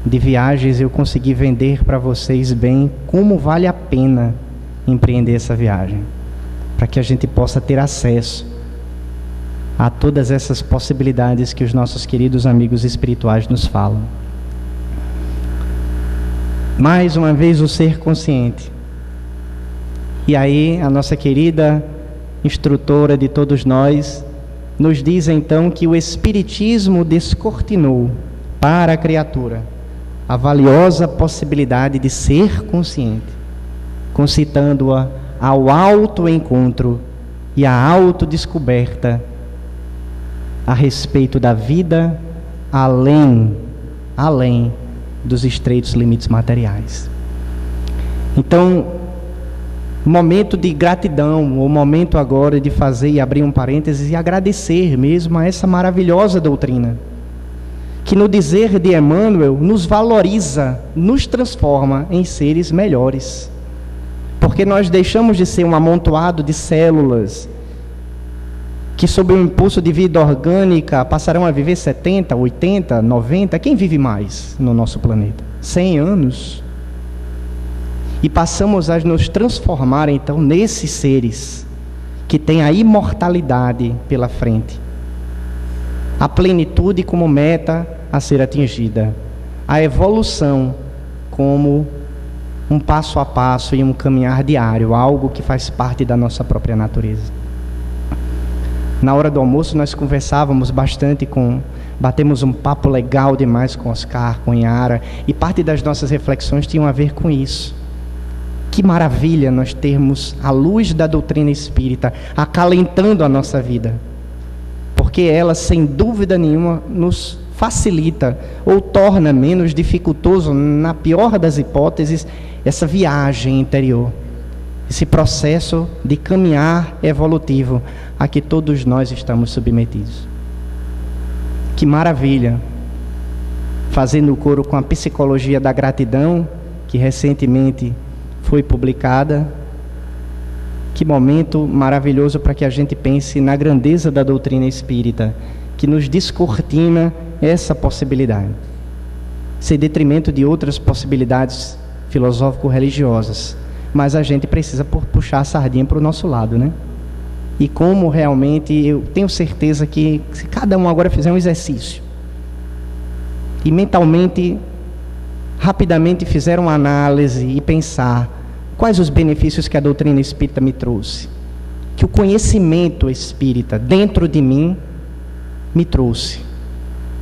de viagens eu consegui vender para vocês bem como vale a pena empreender essa viagem, para que a gente possa ter acesso a todas essas possibilidades que os nossos queridos amigos espirituais nos falam. Mais uma vez, o ser consciente. E aí a nossa querida instrutora de todos nós nos diz então que o Espiritismo descortinou para a criatura a valiosa possibilidade de ser consciente, concitando-a ao autoencontro e à autodescoberta a respeito da vida além dos estreitos limites materiais. Então, momento de gratidão, o momento agora de fazer e abrir um parênteses e agradecer mesmo a essa maravilhosa doutrina, que no dizer de Emmanuel nos valoriza, nos transforma em seres melhores, porque nós deixamos de ser um amontoado de células que sob o impulso de vida orgânica passarão a viver 70, 80, 90, quem vive mais no nosso planeta? 100 anos. E passamos a nos transformar então nesses seres que têm a imortalidade pela frente, a plenitude como meta a ser atingida, a evolução como um passo a passo e um caminhar diário, algo que faz parte da nossa própria natureza. Na hora do almoço nós conversávamos bastante batemos um papo legal demais com Oscar, com Yara, e parte das nossas reflexões tinham a ver com isso. Que maravilha nós termos a luz da doutrina espírita acalentando a nossa vida, porque ela, sem dúvida nenhuma, nos facilita ou torna menos dificultoso, na pior das hipóteses, essa viagem interior, esse processo de caminhar evolutivo a que todos nós estamos submetidos. Que maravilha, fazendo coro com a Psicologia da Gratidão, que recentemente foi publicada, Que momento maravilhoso para que a gente pense na grandeza da doutrina espírita, que nos descortina essa possibilidade, sem detrimento de outras possibilidades filosófico-religiosas. Mas a gente precisa puxar a sardinha para o nosso lado, né? E como realmente, eu tenho certeza que se cada um agora fizer um exercício e mentalmente, rapidamente fizer uma análise e pensar quais os benefícios que a doutrina espírita me trouxe, que o conhecimento espírita dentro de mim me trouxe,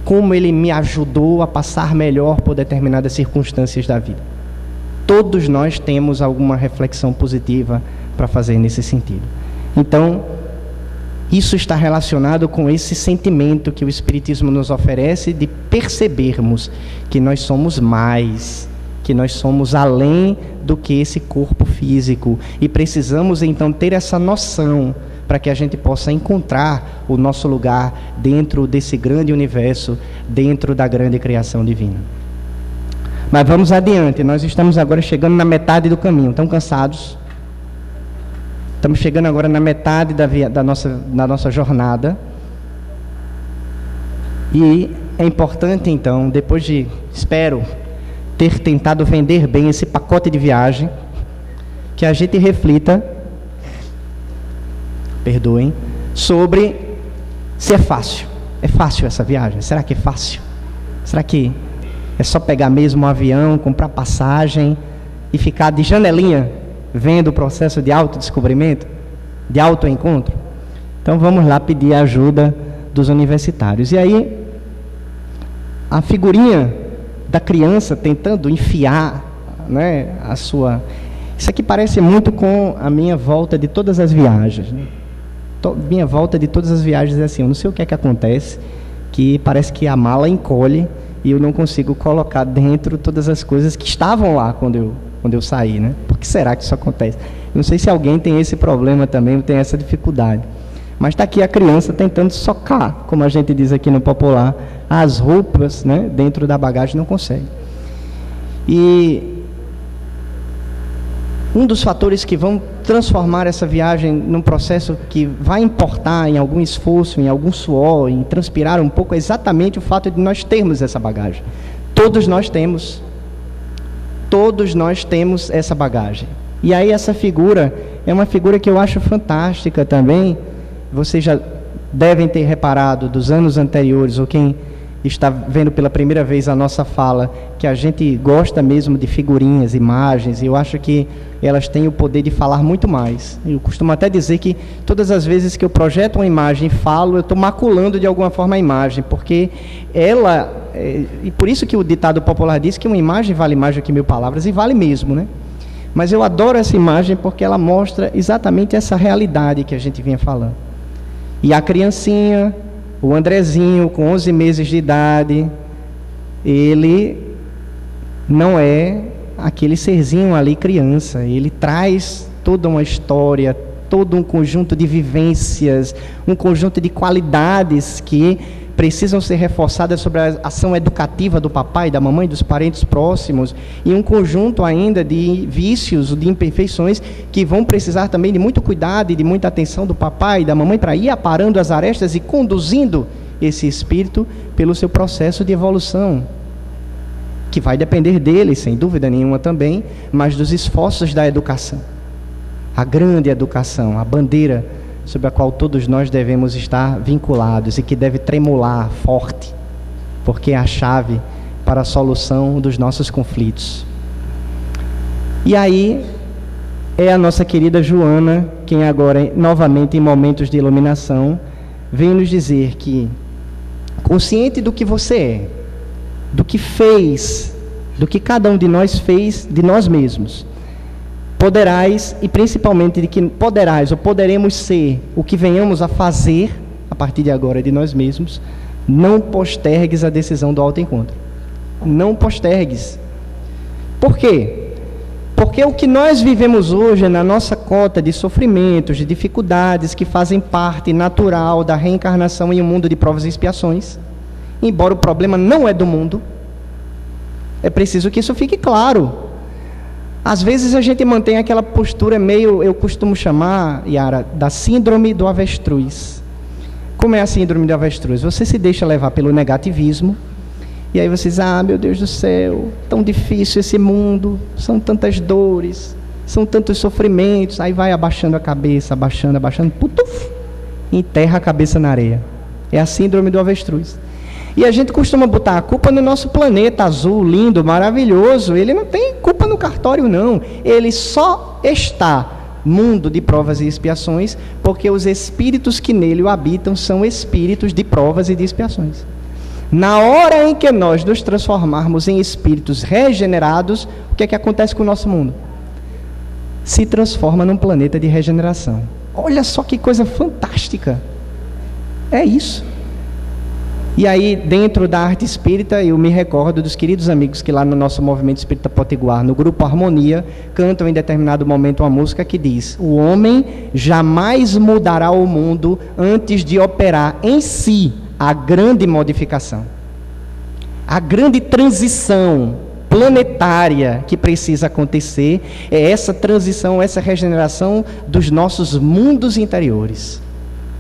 como ele me ajudou a passar melhor por determinadas circunstâncias da vida. Todos nós temos alguma reflexão positiva para fazer nesse sentido. Então, isso está relacionado com esse sentimento que o Espiritismo nos oferece de percebermos que nós somos mais, que nós somos além do que esse corpo físico, e precisamos então ter essa noção para que a gente possa encontrar o nosso lugar dentro desse grande universo, dentro da grande criação divina. Mas vamos adiante, nós estamos agora chegando na metade do caminho. Estão cansados? Estamos chegando agora na metade da nossa jornada. E é importante então, depois de, espero, ter tentado vender bem esse pacote de viagem, que a gente reflita, perdoem, sobre se é fácil. É fácil essa viagem? Será que é fácil? Será que é só pegar mesmo um avião, comprar passagem e ficar de janelinha vendo o processo de autodescobrimento, de autoencontro? Então vamos lá pedir a ajuda dos universitários. E aí, a figurinha da criança tentando enfiar, né, a sua... Isso aqui parece muito com a minha volta de todas as viagens, né? Minha volta de todas as viagens é assim, eu não sei o que é que acontece, que parece que a mala encolhe e eu não consigo colocar dentro todas as coisas que estavam lá quando eu saí, né? Por que será que isso acontece? Não sei se alguém tem esse problema também, tem essa dificuldade. Mas está aqui a criança tentando socar, como a gente diz aqui no popular, as roupas, né, dentro da bagagem, não consegue. E um dos fatores que vão transformar essa viagem num processo que vai importar em algum esforço, em algum suor, em transpirar um pouco, é exatamente o fato de nós termos essa bagagem. Todos nós temos essa bagagem. E aí essa figura é uma figura que eu acho fantástica também. Vocês já devem ter reparado dos anos anteriores, ou quem está vendo pela primeira vez a nossa fala, que a gente gosta mesmo de figurinhas, imagens, e eu acho que elas têm o poder de falar muito mais. Eu costumo até dizer que todas as vezes que eu projeto uma imagem e falo, eu estou maculando de alguma forma a imagem, porque ela, e por isso que o ditado popular diz que uma imagem vale mais do que 1000 palavras, e vale mesmo, né? Mas eu adoro essa imagem porque ela mostra exatamente essa realidade que a gente vinha falando. E a criancinha, o Andrezinho, com 11 meses de idade, ele não é aquele serzinho ali criança, ele traz toda uma história, todo um conjunto de vivências, um conjunto de qualidades que precisam ser reforçadas sobre a ação educativa do papai, da mamãe, dos parentes próximos, e um conjunto ainda de vícios, de imperfeições, que vão precisar também de muito cuidado e de muita atenção do papai e da mamãe para ir aparando as arestas e conduzindo esse espírito pelo seu processo de evolução, que vai depender dele, sem dúvida nenhuma também, mas dos esforços da educação. A grande educação, a bandeira sobre a qual todos nós devemos estar vinculados e que deve tremular forte, porque é a chave para a solução dos nossos conflitos. E aí é a nossa querida Joana quem agora, novamente em momentos de iluminação, vem nos dizer que, consciente do que você é, do que fez, do que cada um de nós fez de nós mesmos, poderás, e principalmente de que poderás ou poderemos ser o que venhamos a fazer a partir de agora de nós mesmos, não postergues a decisão do autoencontro. Não postergues. Por quê? Porque o que nós vivemos hoje é na nossa cota de sofrimentos, de dificuldades que fazem parte natural da reencarnação em um mundo de provas e expiações. Embora o problema não é do mundo, é preciso que isso fique claro. Às vezes a gente mantém aquela postura meio, eu costumo chamar, Yara, da síndrome do avestruz. Como é a síndrome do avestruz? Você se deixa levar pelo negativismo, e aí você diz, meu Deus do céu, tão difícil esse mundo, são tantas dores, são tantos sofrimentos, aí vai abaixando a cabeça, abaixando, putuf, enterra a cabeça na areia. É a síndrome do avestruz. E a gente costuma botar a culpa no nosso planeta azul, lindo, maravilhoso. Ele não tem culpa no cartório, não. Ele só está mundo de provas e expiações, porque os espíritos que nele o habitam são espíritos de provas e de expiações. Na hora em que nós nos transformarmos em espíritos regenerados, o que é que acontece com o nosso mundo? Se transforma num planeta de regeneração. Olha só que coisa fantástica. É isso. E aí, dentro da arte espírita, eu me recordo dos queridos amigos que lá no nosso movimento espírita potiguar, no grupo Harmonia, cantam em determinado momento uma música que diz: o homem jamais mudará o mundo antes de operar em si a grande modificação, a grande transição planetária que precisa acontecer. É essa transição, essa regeneração dos nossos mundos interiores.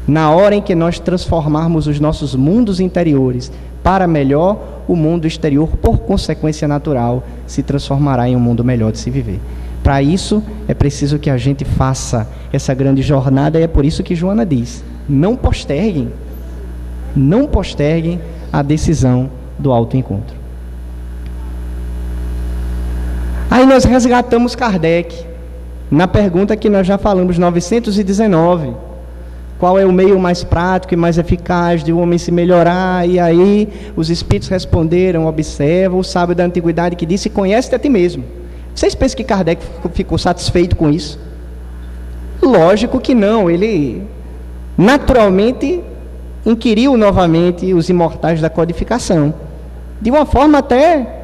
Na hora em que nós transformarmos os nossos mundos interiores para melhor, o mundo exterior, por consequência natural, se transformará em um mundo melhor de se viver. Para isso, é preciso que a gente faça essa grande jornada, e é por isso que Joana diz: não posterguem a decisão do autoencontro. Aí nós resgatamos Kardec, na pergunta que nós já falamos, 919, qual é o meio mais prático e mais eficaz de o homem se melhorar? E aí os espíritos responderam: observa o sábio da antiguidade que disse: conhece-te a ti mesmo. Vocês pensam que Kardec ficou satisfeito com isso? Lógico que não. Ele naturalmente inquiriu novamente os imortais da codificação, de uma forma até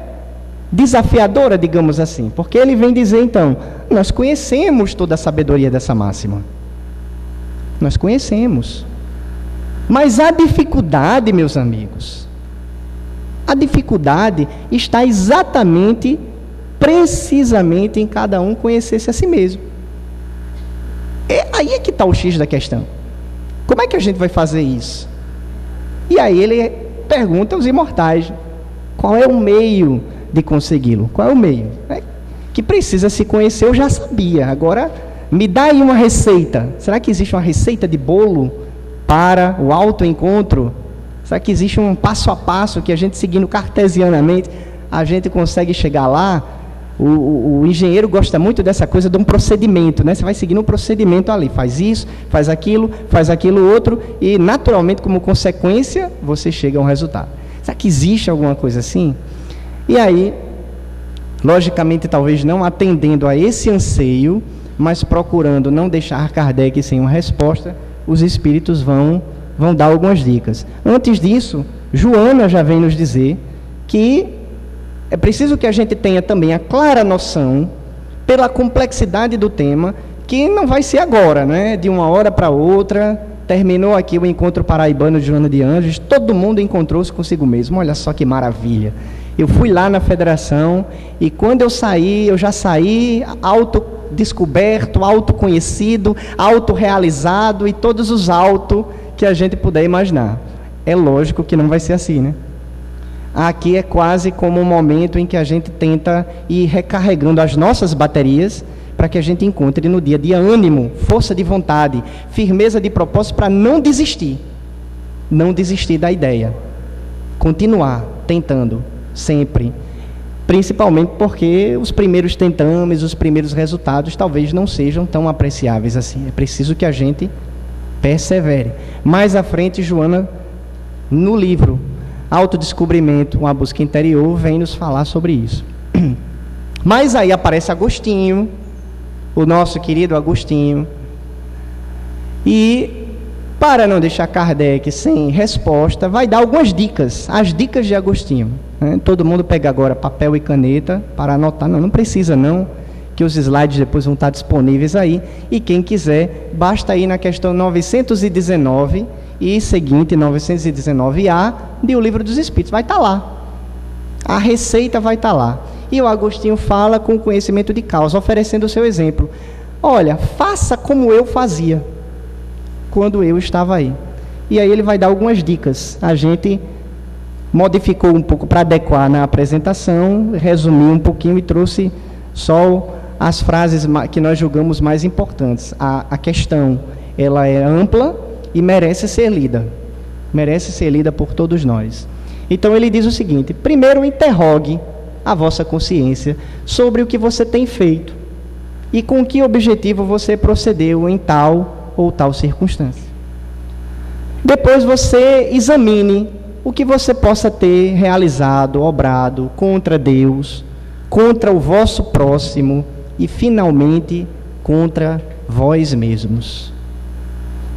desafiadora, digamos assim, porque ele vem dizer então: nós conhecemos toda a sabedoria dessa máxima. Nós conhecemos. Mas a dificuldade, meus amigos, a dificuldade está exatamente, precisamente em cada um conhecer-se a si mesmo. Aí é que está o X da questão. Como é que a gente vai fazer isso? E aí ele pergunta aos imortais: qual é o meio de consegui-lo? Qual é o meio? Que precisa se conhecer, eu já sabia. Agora, me dá aí uma receita. Será que existe uma receita de bolo para o autoencontro? Será que existe um passo a passo que a gente, seguindo cartesianamente, a gente consegue chegar lá? O engenheiro gosta muito dessa coisa de um procedimento, né? Você vai seguindo um procedimento ali, faz isso, faz aquilo outro, e naturalmente, como consequência, você chega a um resultado. Será que existe alguma coisa assim? E aí, logicamente, talvez não atendendo a esse anseio, mas procurando não deixar Kardec sem uma resposta, os espíritos vão dar algumas dicas. Antes disso, Joana já vem nos dizer que é preciso que a gente tenha também a clara noção, pela complexidade do tema, que não vai ser agora, né? De uma hora para outra. Terminou aqui o encontro paraibano de Joana de Anjos, todo mundo encontrou-se consigo mesmo. Olha só que maravilha. Eu fui lá na federação e quando eu saí, eu já saí autodescoberto, autoconhecido, autorrealizado e todos os autos que a gente puder imaginar. É lógico que não vai ser assim, né? Aqui é quase como um momento em que a gente tenta ir recarregando as nossas baterias para que a gente encontre no dia a dia ânimo, força de vontade, firmeza de propósito para não desistir da ideia, continuar tentando sempre, principalmente porque os primeiros tentames, os primeiros resultados talvez não sejam tão apreciáveis assim. É preciso que a gente persevere. Mais à frente, Joana, no livro Autodescobrimento, uma busca interior, vem nos falar sobre isso. Mas aí aparece Agostinho, o nosso querido Agostinho, e para não deixar Kardec sem resposta, vai dar algumas dicas, as dicas de Agostinho, né? Todo mundo pega agora papel e caneta para anotar. Não precisa não, que os slides depois vão estar disponíveis aí, e quem quiser, basta ir na questão 919 e seguinte, 919A, de O Livro dos Espíritos, vai estar lá, a receita vai estar lá. E o Agostinho fala com conhecimento de causa, oferecendo o seu exemplo. Olha, faça como eu fazia quando eu estava aí. E aí ele vai dar algumas dicas. A gente modificou um pouco para adequar na apresentação, resumiu um pouquinho e trouxe só as frases que nós julgamos mais importantes. A questão, ela é ampla e merece ser lida. Merece ser lida por todos nós. Então ele diz o seguinte: primeiro interrogue a vossa consciência sobre o que você tem feito e com que objetivo você procedeu em tal ou tal circunstância. Depois você examine o que você possa ter realizado, obrado contra Deus, contra o vosso próximo e, finalmente, contra vós mesmos.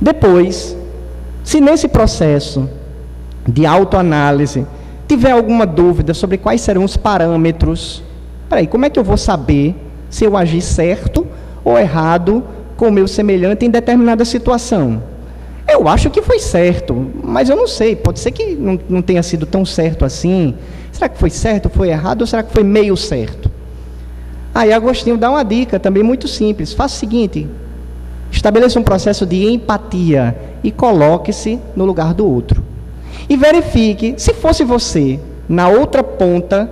Depois, se nesse processo de autoanálise tiver alguma dúvida sobre quais serão os parâmetros, como é que eu vou saber se eu agi certo ou errado com o meu semelhante em determinada situação? Eu acho que foi certo, mas eu não sei, pode ser que não tenha sido tão certo assim. Será que foi certo, foi errado, ou será que foi meio certo? Aí Agostinho dá uma dica também muito simples. Faça o seguinte: estabeleça um processo de empatia e coloque-se no lugar do outro. E verifique, se fosse você, na outra ponta,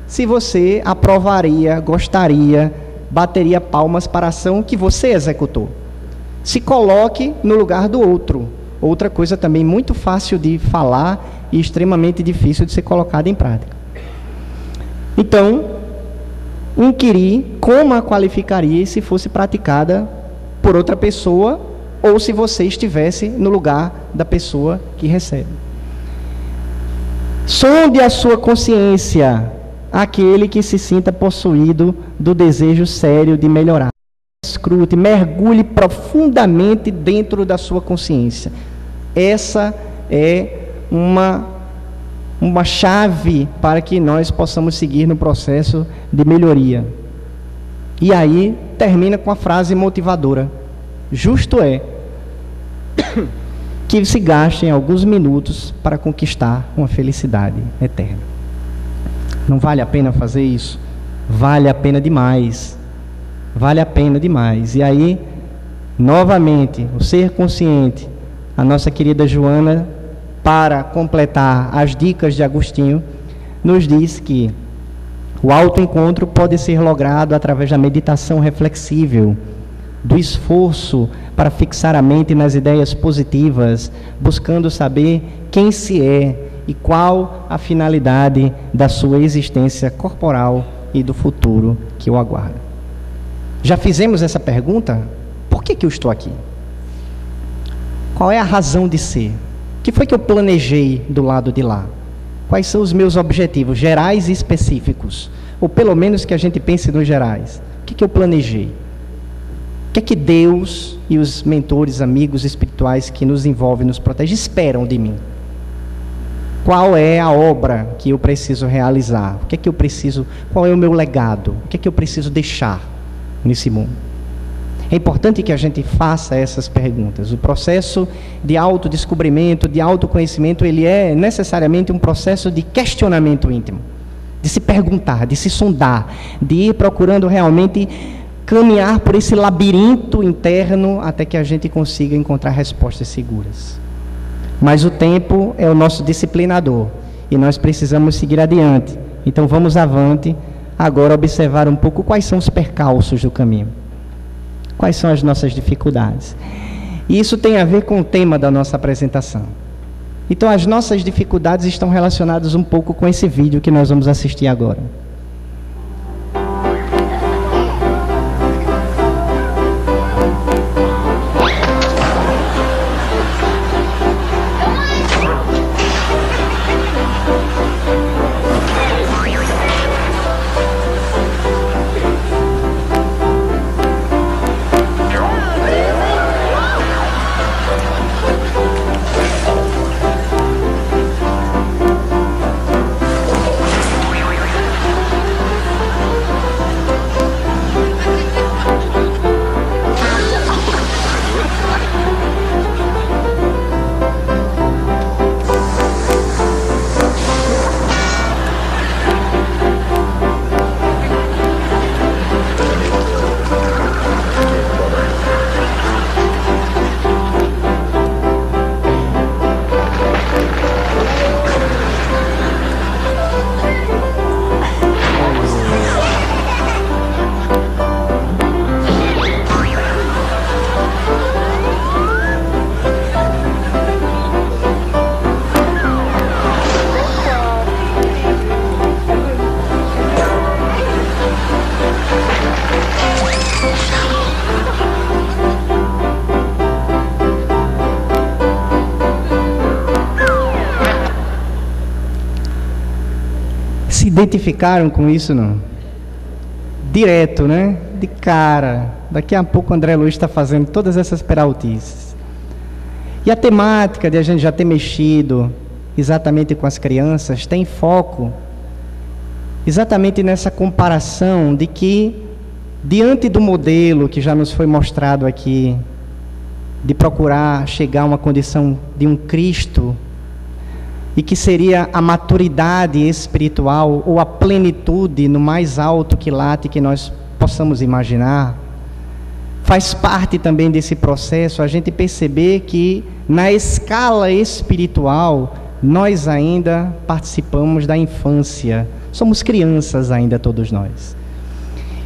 se você aprovaria, gostaria, bateria palmas para a ação que você executou. Se coloque no lugar do outro. Outra coisa também muito fácil de falar e extremamente difícil de ser colocada em prática. Então, inquirir como a qualificaria se fosse praticada por outra pessoa ou se você estivesse no lugar da pessoa que recebe. Sonde a sua consciência, aquele que se sinta possuído do desejo sério de melhorar. Escrute, mergulhe profundamente dentro da sua consciência. Essa é uma chave para que nós possamos seguir no processo de melhoria. E aí termina com a frase motivadora: justo é que se gastem alguns minutos para conquistar uma felicidade eterna. Não vale a pena fazer isso? Vale a pena demais. Vale a pena demais. E aí, novamente, o ser consciente, a nossa querida Joana, para completar as dicas de Agostinho, nos diz que o autoencontro pode ser logrado através da meditação reflexível, do esforço para fixar a mente nas ideias positivas, buscando saber quem se é e qual a finalidade da sua existência corporal e do futuro que o aguarda. Já fizemos essa pergunta? Por que eu estou aqui? Qual é a razão de ser? O que foi que eu planejei do lado de lá? Quais são os meus objetivos gerais e específicos? Ou pelo menos que a gente pense nos gerais. O que eu planejei? O que é que Deus e os mentores, amigos espirituais que nos envolvem, nos protegem, esperam de mim? Qual é a obra que eu preciso realizar? O que é que eu preciso? Qual é o meu legado? O que é que eu preciso deixar nesse mundo? É importante que a gente faça essas perguntas. O processo de autodescobrimento, de autoconhecimento, ele é necessariamente um processo de questionamento íntimo, de se perguntar, de se sondar, de ir procurando realmente caminhar por esse labirinto interno até que a gente consiga encontrar respostas seguras. Mas o tempo é o nosso disciplinador e nós precisamos seguir adiante. Então vamos avante, agora observar um pouco quais são os percalços do caminho. Quais são as nossas dificuldades? E isso tem a ver com o tema da nossa apresentação. Então as nossas dificuldades estão relacionadas um pouco com esse vídeo que nós vamos assistir agora. identificaram com isso, não? Direto, né? De cara. Daqui a pouco o André Luiz está fazendo todas essas peraltices. E a temática de a gente já ter mexido exatamente com as crianças tem foco exatamente nessa comparação de que, diante do modelo que já nos foi mostrado aqui, de procurar chegar a uma condição de um Cristo, e que seria a maturidade espiritual ou a plenitude no mais alto quilate que nós possamos imaginar, faz parte também desse processo a gente perceber que na escala espiritual nós ainda participamos da infância, somos crianças ainda todos nós.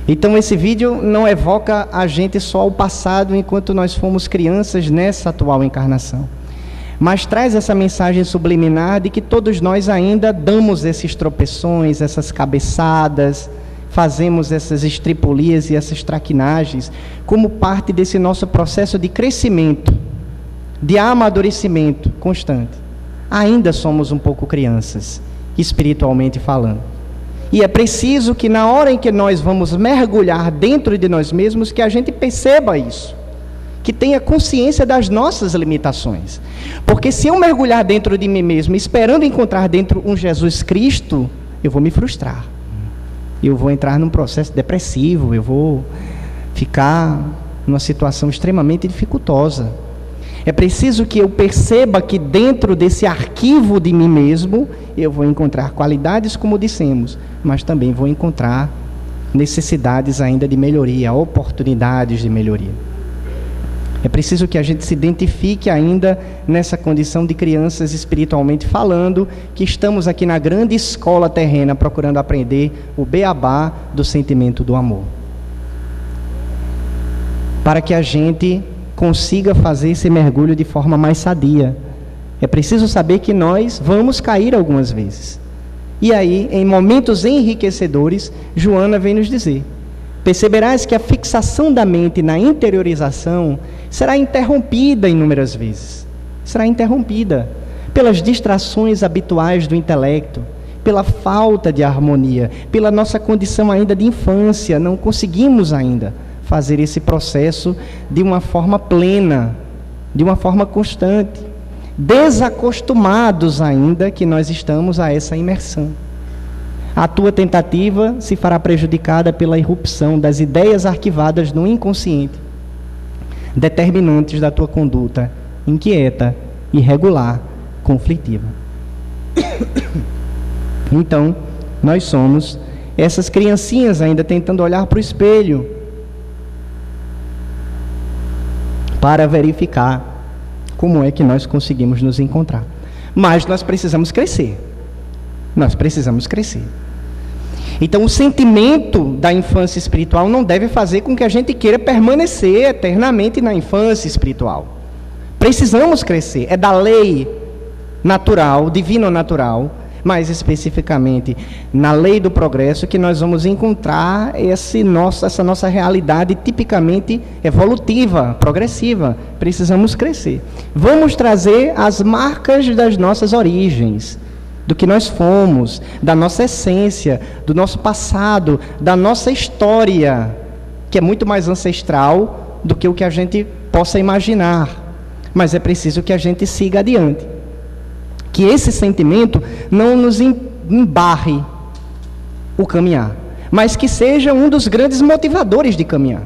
Então esse vídeo não evoca a gente só ao passado enquanto nós fomos crianças nessa atual encarnação, mas traz essa mensagem subliminar de que todos nós ainda damos esses tropeções, essas cabeçadas, fazemos essas estripulias e essas traquinagens como parte desse nosso processo de crescimento, de amadurecimento constante. Ainda somos um pouco crianças, espiritualmente falando. E é preciso que na hora em que nós vamos mergulhar dentro de nós mesmos, que a gente perceba isso, que tenha consciência das nossas limitações. Porque se eu mergulhar dentro de mim mesmo, esperando encontrar dentro um Jesus Cristo, eu vou me frustrar. Eu vou entrar num processo depressivo, eu vou ficar numa situação extremamente dificultosa. É preciso que eu perceba que dentro desse arquivo de mim mesmo, eu vou encontrar qualidades, como dissemos, mas também vou encontrar necessidades ainda de melhoria, oportunidades de melhoria. É preciso que a gente se identifique ainda nessa condição de crianças espiritualmente falando, que estamos aqui na grande escola terrena procurando aprender o beabá do sentimento do amor. Para que a gente consiga fazer esse mergulho de forma mais sadia, é preciso saber que nós vamos cair algumas vezes. E aí, em momentos enriquecedores, Joana vem nos dizer: perceberás que a fixação da mente na interiorização será interrompida inúmeras vezes. Será interrompida pelas distrações habituais do intelecto, pela falta de harmonia, pela nossa condição ainda de infância. Não conseguimos ainda fazer esse processo de uma forma plena, de uma forma constante. Desacostumados ainda que nós estamos a essa imersão. A tua tentativa se fará prejudicada pela irrupção das ideias arquivadas no inconsciente, determinantes da tua conduta inquieta, irregular, conflitiva. Então, nós somos essas criancinhas ainda tentando olhar para o espelho para verificar como é que nós conseguimos nos encontrar. Mas nós precisamos crescer. Nós precisamos crescer. Então, o sentimento da infância espiritual não deve fazer com que a gente queira permanecer eternamente na infância espiritual. Precisamos crescer. É da lei natural, divino-natural, mais especificamente na lei do progresso, que nós vamos encontrar essa nossa realidade tipicamente evolutiva, progressiva. Precisamos crescer. Vamos trazer as marcas das nossas origens, do que nós fomos, da nossa essência, do nosso passado, da nossa história, que é muito mais ancestral do que o que a gente possa imaginar. Mas é preciso que a gente siga adiante. Que esse sentimento não nos embarre o caminhar, mas que seja um dos grandes motivadores de caminhar.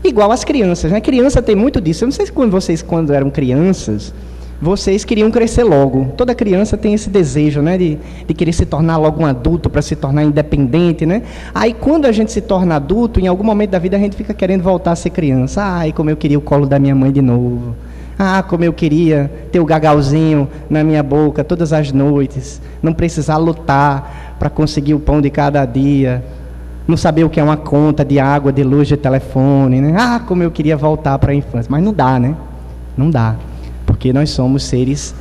Igual as crianças, né? Criança tem muito disso. Eu não sei se quando eram crianças, vocês queriam crescer logo. Toda criança tem esse desejo, né, de querer se tornar logo um adulto, para se tornar independente, né? Aí quando a gente se torna adulto, em algum momento da vida a gente fica querendo voltar a ser criança. Ai, como eu queria o colo da minha mãe de novo. Ah, como eu queria ter o gagalzinho na minha boca todas as noites, não precisar lutar para conseguir o pão de cada dia, não saber o que é uma conta de água, de luz, de telefone, né? Ah, como eu queria voltar para a infância. Mas não dá, né? Não dá. Porque nós somos seres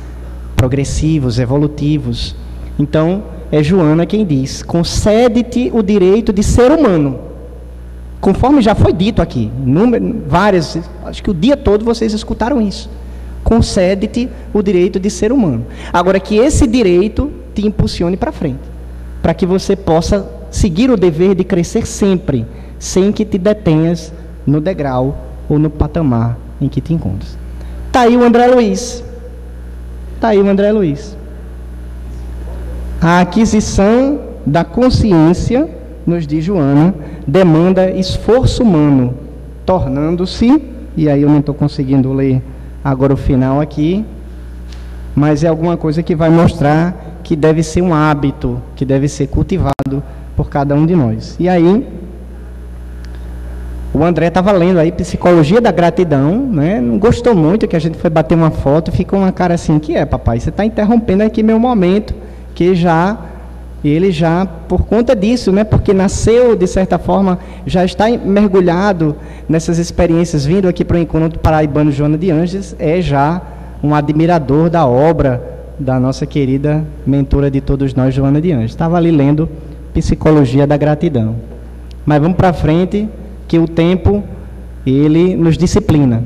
progressivos, evolutivos. Então, é Joana quem diz: concede-te o direito de ser humano. Conforme já foi dito aqui, várias, acho que o dia todo vocês escutaram isso. Concede-te o direito de ser humano. Agora, que esse direito te impulsione para frente. para que você possa seguir o dever de crescer sempre, sem que te detenhas no degrau ou no patamar em que te encontras. Está aí o André Luiz. Está aí o André Luiz. A aquisição da consciência, nos diz Joana, demanda esforço humano, tornando-se, e aí eu não estou conseguindo ler agora o final aqui, mas é alguma coisa que vai mostrar que deve ser um hábito, que deve ser cultivado por cada um de nós. E aí, o André estava lendo aí Psicologia da Gratidão, né? Não gostou muito que a gente foi bater uma foto, ficou uma cara assim, que é, papai? Você está interrompendo aqui meu momento, que ele já, por conta disso, né? Porque nasceu, de certa forma, já está mergulhado nessas experiências, vindo aqui para o Encontro Paraibano Joana de Anjos, é já um admirador da obra da nossa querida mentora de todos nós, Joana de Anjos. Estava ali lendo Psicologia da Gratidão. Mas vamos para frente, que o tempo, ele nos disciplina.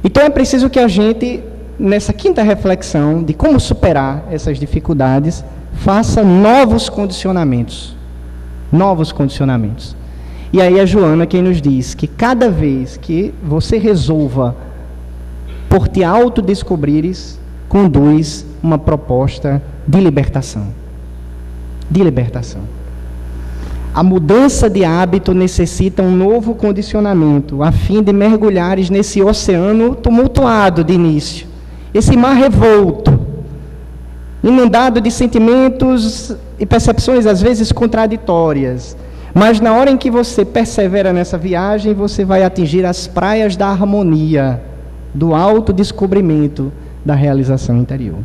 Então é preciso que a gente, nessa quinta reflexão de como superar essas dificuldades, faça novos condicionamentos. Novos condicionamentos. E aí a Joana quem nos diz que cada vez que você resolva por te autodescobrires, conduz uma proposta de libertação. De libertação. A mudança de hábito necessita um novo condicionamento, a fim de mergulhares nesse oceano tumultuado de início. Esse mar revolto, inundado de sentimentos e percepções às vezes contraditórias. Mas na hora em que você persevera nessa viagem, você vai atingir as praias da harmonia, do autodescobrimento, da realização interior.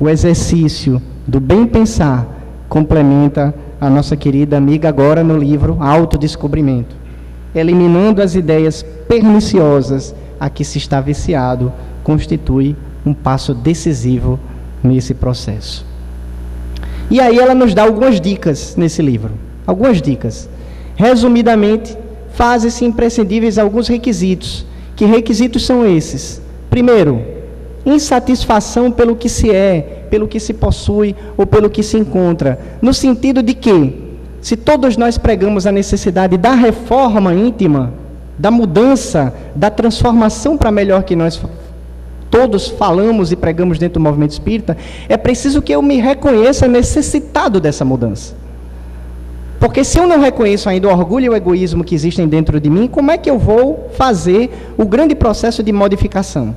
O exercício do bem pensar complementa a nossa querida amiga agora no livro Autodescobrimento, eliminando as ideias perniciosas a que se está viciado, constitui um passo decisivo nesse processo. E aí ela nos dá algumas dicas nesse livro, algumas dicas. Resumidamente, fazem-se imprescindíveis alguns requisitos. Que requisitos são esses? Primeiro, insatisfação pelo que se é, pelo que se possui ou pelo que se encontra, no sentido de que, se todos nós pregamos a necessidade da reforma íntima, da mudança, da transformação para melhor que nós todos falamos e pregamos dentro do movimento espírita, é preciso que eu me reconheça necessitado dessa mudança. Porque se eu não reconheço ainda o orgulho e o egoísmo que existem dentro de mim, como é que eu vou fazer o grande processo de modificação?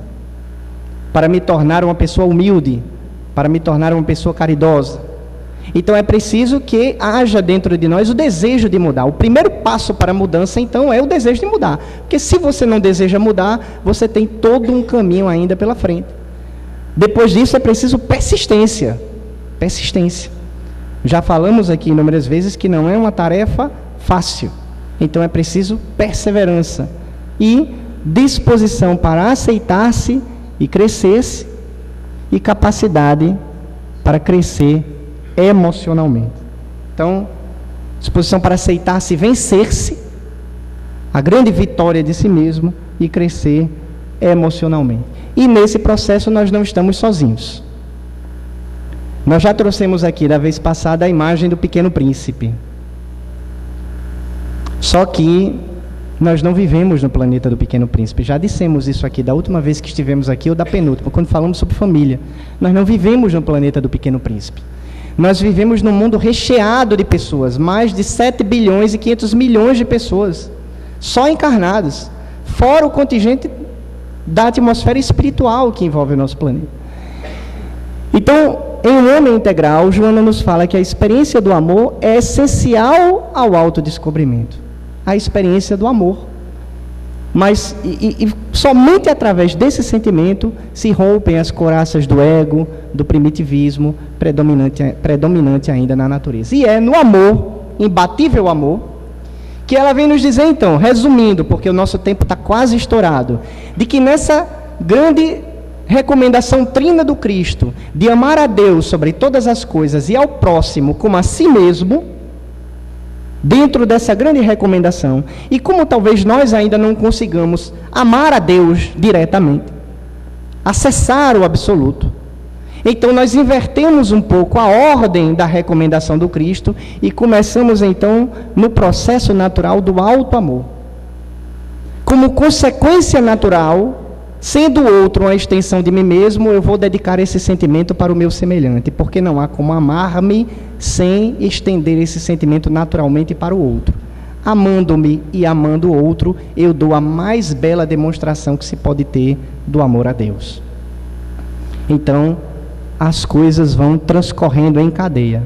Para me tornar uma pessoa humilde, para me tornar uma pessoa caridosa. Então é preciso que haja dentro de nós o desejo de mudar. O primeiro passo para a mudança, então, é o desejo de mudar. Porque se você não deseja mudar, você tem todo um caminho ainda pela frente. Depois disso é preciso persistência. Persistência. Já falamos aqui inúmeras vezes que não é uma tarefa fácil. Então é preciso perseverança e disposição para aceitar-se e crescer-se, e capacidade para crescer emocionalmente. Então, disposição para aceitar-se e vencer-se, a grande vitória de si mesmo, e crescer emocionalmente. E nesse processo nós não estamos sozinhos. Nós já trouxemos aqui, da vez passada, a imagem do Pequeno Príncipe. Só que nós não vivemos no planeta do Pequeno Príncipe. Já dissemos isso aqui da última vez que estivemos aqui, ou da penúltima, quando falamos sobre família. Nós não vivemos no planeta do Pequeno Príncipe. Nós vivemos num mundo recheado de pessoas, mais de 7 bilhões e 500 milhões de pessoas, só encarnadas, fora o contingente da atmosfera espiritual que envolve o nosso planeta. Então, em Um Homem Integral, Joana nos fala que a experiência do amor é essencial ao autodescobrimento. A experiência do amor. Mas somente através desse sentimento se rompem as couraças do ego, do primitivismo, predominante ainda na natureza. E é no amor, imbatível amor, que ela vem nos dizer então, resumindo, porque o nosso tempo está quase estourado, de que nessa grande recomendação trina do Cristo, de amar a Deus sobre todas as coisas e ao próximo como a si mesmo, dentro dessa grande recomendação, e como talvez nós ainda não consigamos amar a Deus diretamente, acessar o absoluto, Então nós invertemos um pouco a ordem da recomendação do Cristo e começamos então no processo natural do alto amor. Como consequência natural, sendo o outro uma extensão de mim mesmo, eu vou dedicar esse sentimento para o meu semelhante, porque não há como amar-me sem estender esse sentimento naturalmente para o outro. Amando-me e amando o outro, eu dou a mais bela demonstração que se pode ter do amor a Deus. Então, as coisas vão transcorrendo em cadeia.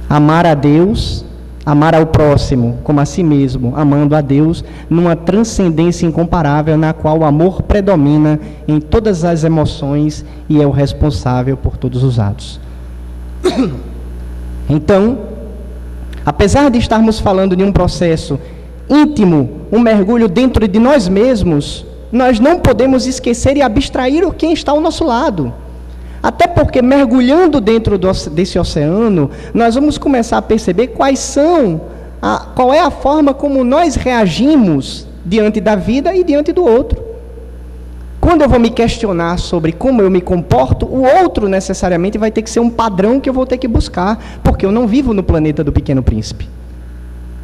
Amar a Deus, amar ao próximo como a si mesmo, amando a Deus, numa transcendência incomparável na qual o amor predomina em todas as emoções e é o responsável por todos os atos. Então, apesar de estarmos falando de um processo íntimo, um mergulho dentro de nós mesmos, nós não podemos esquecer e abstrair quem está ao nosso lado. Até porque, mergulhando dentro desse oceano, nós vamos começar a perceber qual é a forma como nós reagimos diante da vida e diante do outro. Quando eu vou me questionar sobre como eu me comporto, o outro necessariamente vai ter que ser um padrão que eu vou ter que buscar, porque eu não vivo no planeta do Pequeno Príncipe.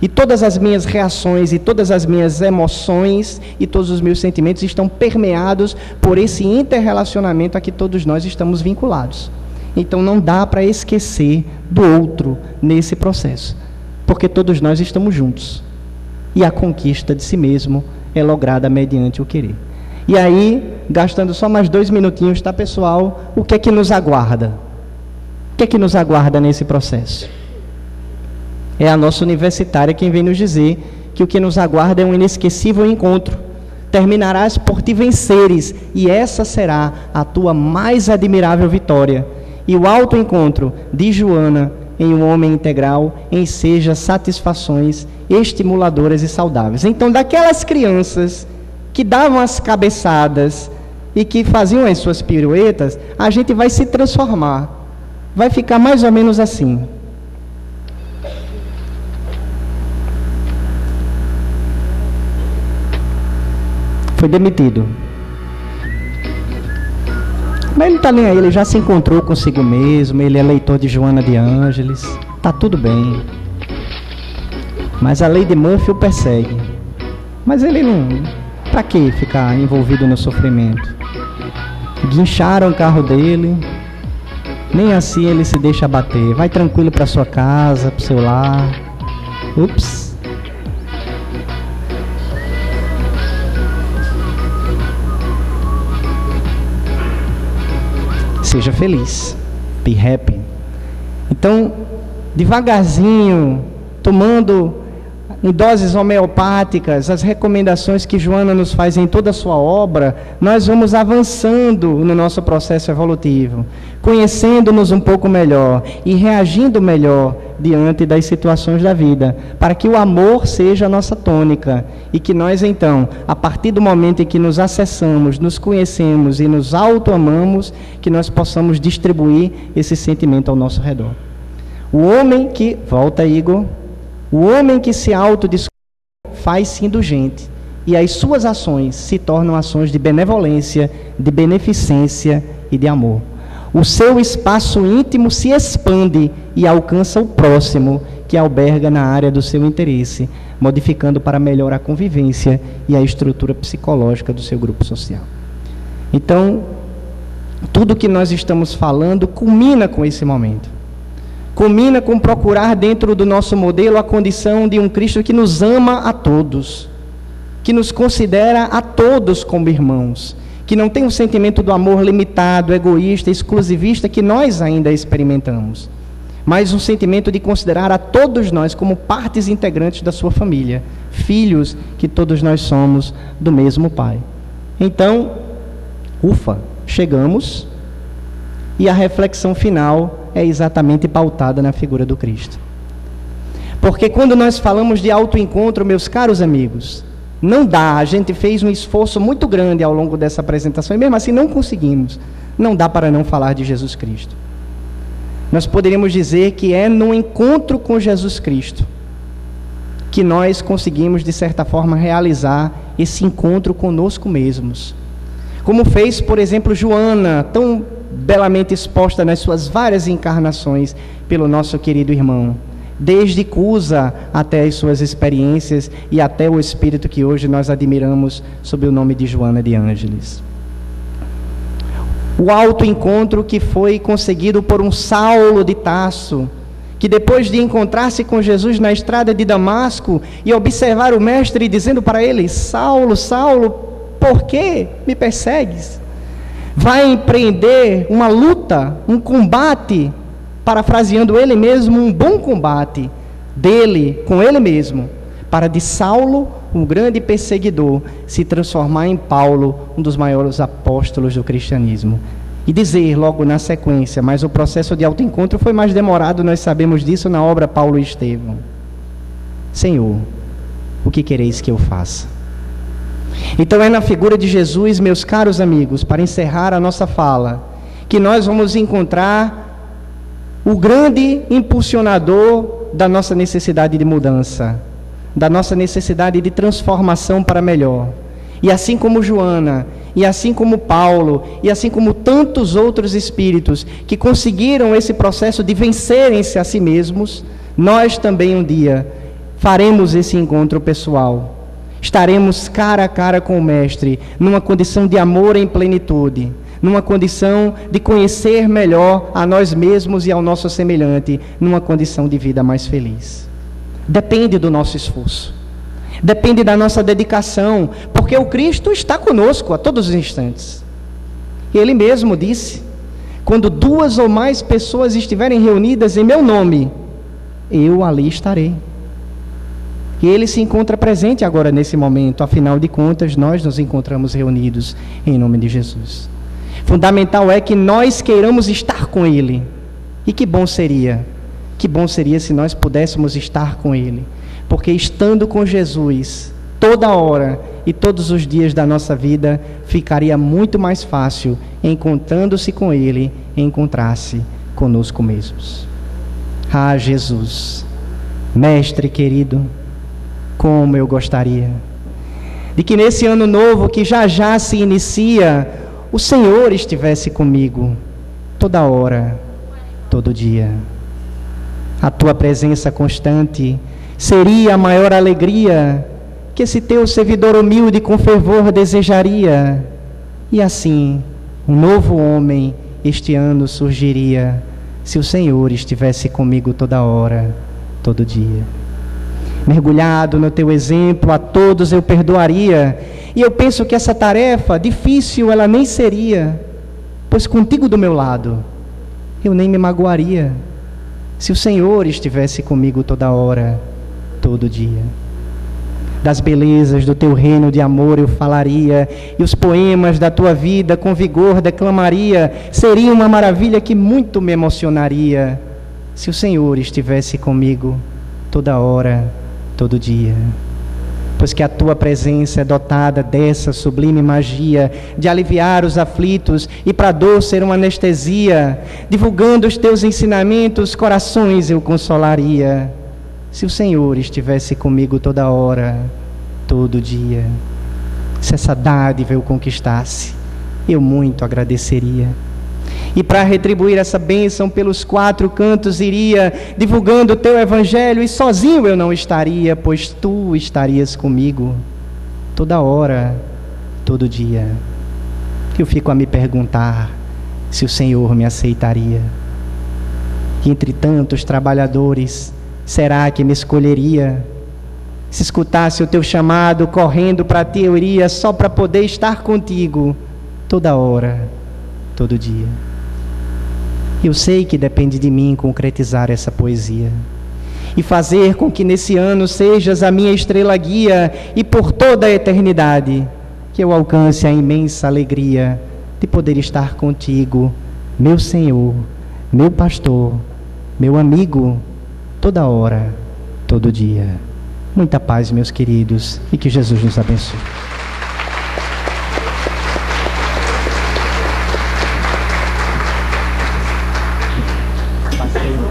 E todas as minhas reações, e todas as minhas emoções, e todos os meus sentimentos estão permeados por esse interrelacionamento a que todos nós estamos vinculados. Então não dá para esquecer do outro nesse processo, porque todos nós estamos juntos. E a conquista de si mesmo é lograda mediante o querer. E aí, gastando só mais 2 minutinhos, tá, pessoal? O que é que nos aguarda? O que é que nos aguarda nesse processo? É a nossa universitária quem vem nos dizer que o que nos aguarda é um inesquecível encontro. Terminarás por te venceres, e essa será a tua mais admirável vitória. E o alto encontro de Joana em um homem integral enseja satisfações estimuladoras e saudáveis. Então, daquelas crianças que davam as cabeçadas e que faziam as suas piruetas, a gente vai se transformar. Vai ficar mais ou menos assim. Foi demitido. Mas ele não está nem aí, ele já se encontrou consigo mesmo, ele é leitor de Joana de Ângeles, está tudo bem. Mas a lei de Murphy o persegue. Mas ele não... Para que ficar envolvido no sofrimento? Guincharam o carro dele, nem assim ele se deixa abater. Vai tranquilo para sua casa, para o seu lar. Ups. Seja feliz, be happy. Então, devagarzinho, tomando em doses homeopáticas as recomendações que Joana nos faz em toda a sua obra, nós vamos avançando no nosso processo evolutivo, conhecendo-nos um pouco melhor e reagindo melhor diante das situações da vida, para que o amor seja a nossa tônica e que nós então, a partir do momento em que nos acessamos, nos conhecemos e nos auto-amamos, que nós possamos distribuir esse sentimento ao nosso redor. O homem que, volta Igor, o homem que se autodescobre faz-se indulgente, e as suas ações se tornam ações de benevolência, de beneficência e de amor. O seu espaço íntimo se expande e alcança o próximo, que alberga na área do seu interesse, modificando para melhor a convivência e a estrutura psicológica do seu grupo social. Então, tudo que nós estamos falando culmina com esse momento. Culmina com procurar dentro do nosso modelo a condição de um Cristo que nos ama a todos, que nos considera a todos como irmãos, que não tem um sentimento do amor limitado, egoísta, exclusivista que nós ainda experimentamos, mas um sentimento de considerar a todos nós como partes integrantes da sua família, filhos que todos nós somos do mesmo Pai. Então, ufa, chegamos, e a reflexão final é exatamente pautada na figura do Cristo. Porque quando nós falamos de autoencontro, meus caros amigos, não dá, a gente fez um esforço muito grande ao longo dessa apresentação, e mesmo assim não conseguimos, não dá para não falar de Jesus Cristo. Nós poderíamos dizer que é no encontro com Jesus Cristo que nós conseguimos, de certa forma, realizar esse encontro conosco mesmos. como fez, por exemplo, Joana, tão belamente exposta nas suas várias encarnações pelo nosso querido irmão, desde Cusa até as suas experiências e até o espírito que hoje nós admiramos sob o nome de Joana de Ângeles. O autoencontro que foi conseguido por um Saulo de Tarso, que depois de encontrar-se com Jesus na estrada de Damasco e observar o mestre dizendo para ele: Saulo, Saulo, por que me persegues? Vai empreender uma luta, um combate, parafraseando ele mesmo, um bom combate dele com ele mesmo, para de Saulo, um grande perseguidor, se transformar em Paulo, um dos maiores apóstolos do cristianismo. E dizer logo na sequência: mas o processo de autoencontro foi mais demorado, nós sabemos disso na obra Paulo e Estevão. Senhor, o que quereis que eu faça? Então é na figura de Jesus, meus caros amigos, para encerrar a nossa fala, que nós vamos encontrar o grande impulsionador da nossa necessidade de mudança, da nossa necessidade de transformação para melhor. E assim como Joana, e assim como Paulo, e assim como tantos outros espíritos que conseguiram esse processo de vencerem-se a si mesmos, nós também um dia faremos esse encontro pessoal. Estaremos cara a cara com o Mestre, numa condição de amor em plenitude, numa condição de conhecer melhor a nós mesmos e ao nosso semelhante, numa condição de vida mais feliz. Depende do nosso esforço, depende da nossa dedicação, porque o Cristo está conosco a todos os instantes. Ele mesmo disse: quando 2 ou mais pessoas estiverem reunidas em meu nome, eu ali estarei. E Ele se encontra presente agora nesse momento. Afinal de contas, nós nos encontramos reunidos em nome de Jesus. Fundamental é que nós queiramos estar com Ele. E que bom seria se nós pudéssemos estar com Ele. Porque estando com Jesus, toda hora e todos os dias da nossa vida, ficaria muito mais fácil, encontrando-se com Ele, encontrar-se conosco mesmos. Ah, Jesus, Mestre querido, como eu gostaria de que nesse ano novo que já já se inicia, o Senhor estivesse comigo toda hora, todo dia. A tua presença constante seria a maior alegria que esse teu servidor humilde com fervor desejaria. E assim, um novo homem este ano surgiria, se o Senhor estivesse comigo toda hora, todo dia. Mergulhado no teu exemplo, a todos eu perdoaria. E eu penso que essa tarefa difícil ela nem seria, pois contigo do meu lado, eu nem me magoaria, se o Senhor estivesse comigo toda hora, todo dia. Das belezas do teu reino de amor eu falaria, e os poemas da tua vida com vigor declamaria. Seria uma maravilha que muito me emocionaria, se o Senhor estivesse comigo toda hora, todo dia. Pois que a tua presença é dotada dessa sublime magia de aliviar os aflitos e para a dor ser uma anestesia. Divulgando os teus ensinamentos, corações eu consolaria, se o Senhor estivesse comigo toda hora, todo dia. Se essa dádiva eu conquistasse, eu muito agradeceria. E para retribuir essa bênção pelos 4 cantos iria, divulgando o teu evangelho, e sozinho eu não estaria, pois tu estarias comigo toda hora, todo dia. Eu fico a me perguntar se o Senhor me aceitaria. E entre tantos trabalhadores, será que me escolheria? Se escutasse o teu chamado, correndo para ti eu iria, só para poder estar contigo toda hora, todo dia. Eu sei que depende de mim concretizar essa poesia e fazer com que nesse ano sejas a minha estrela guia, e por toda a eternidade que eu alcance a imensa alegria de poder estar contigo, meu Senhor, meu pastor, meu amigo, toda hora, todo dia. Muita paz, meus queridos, e que Jesus nos abençoe. Pastor.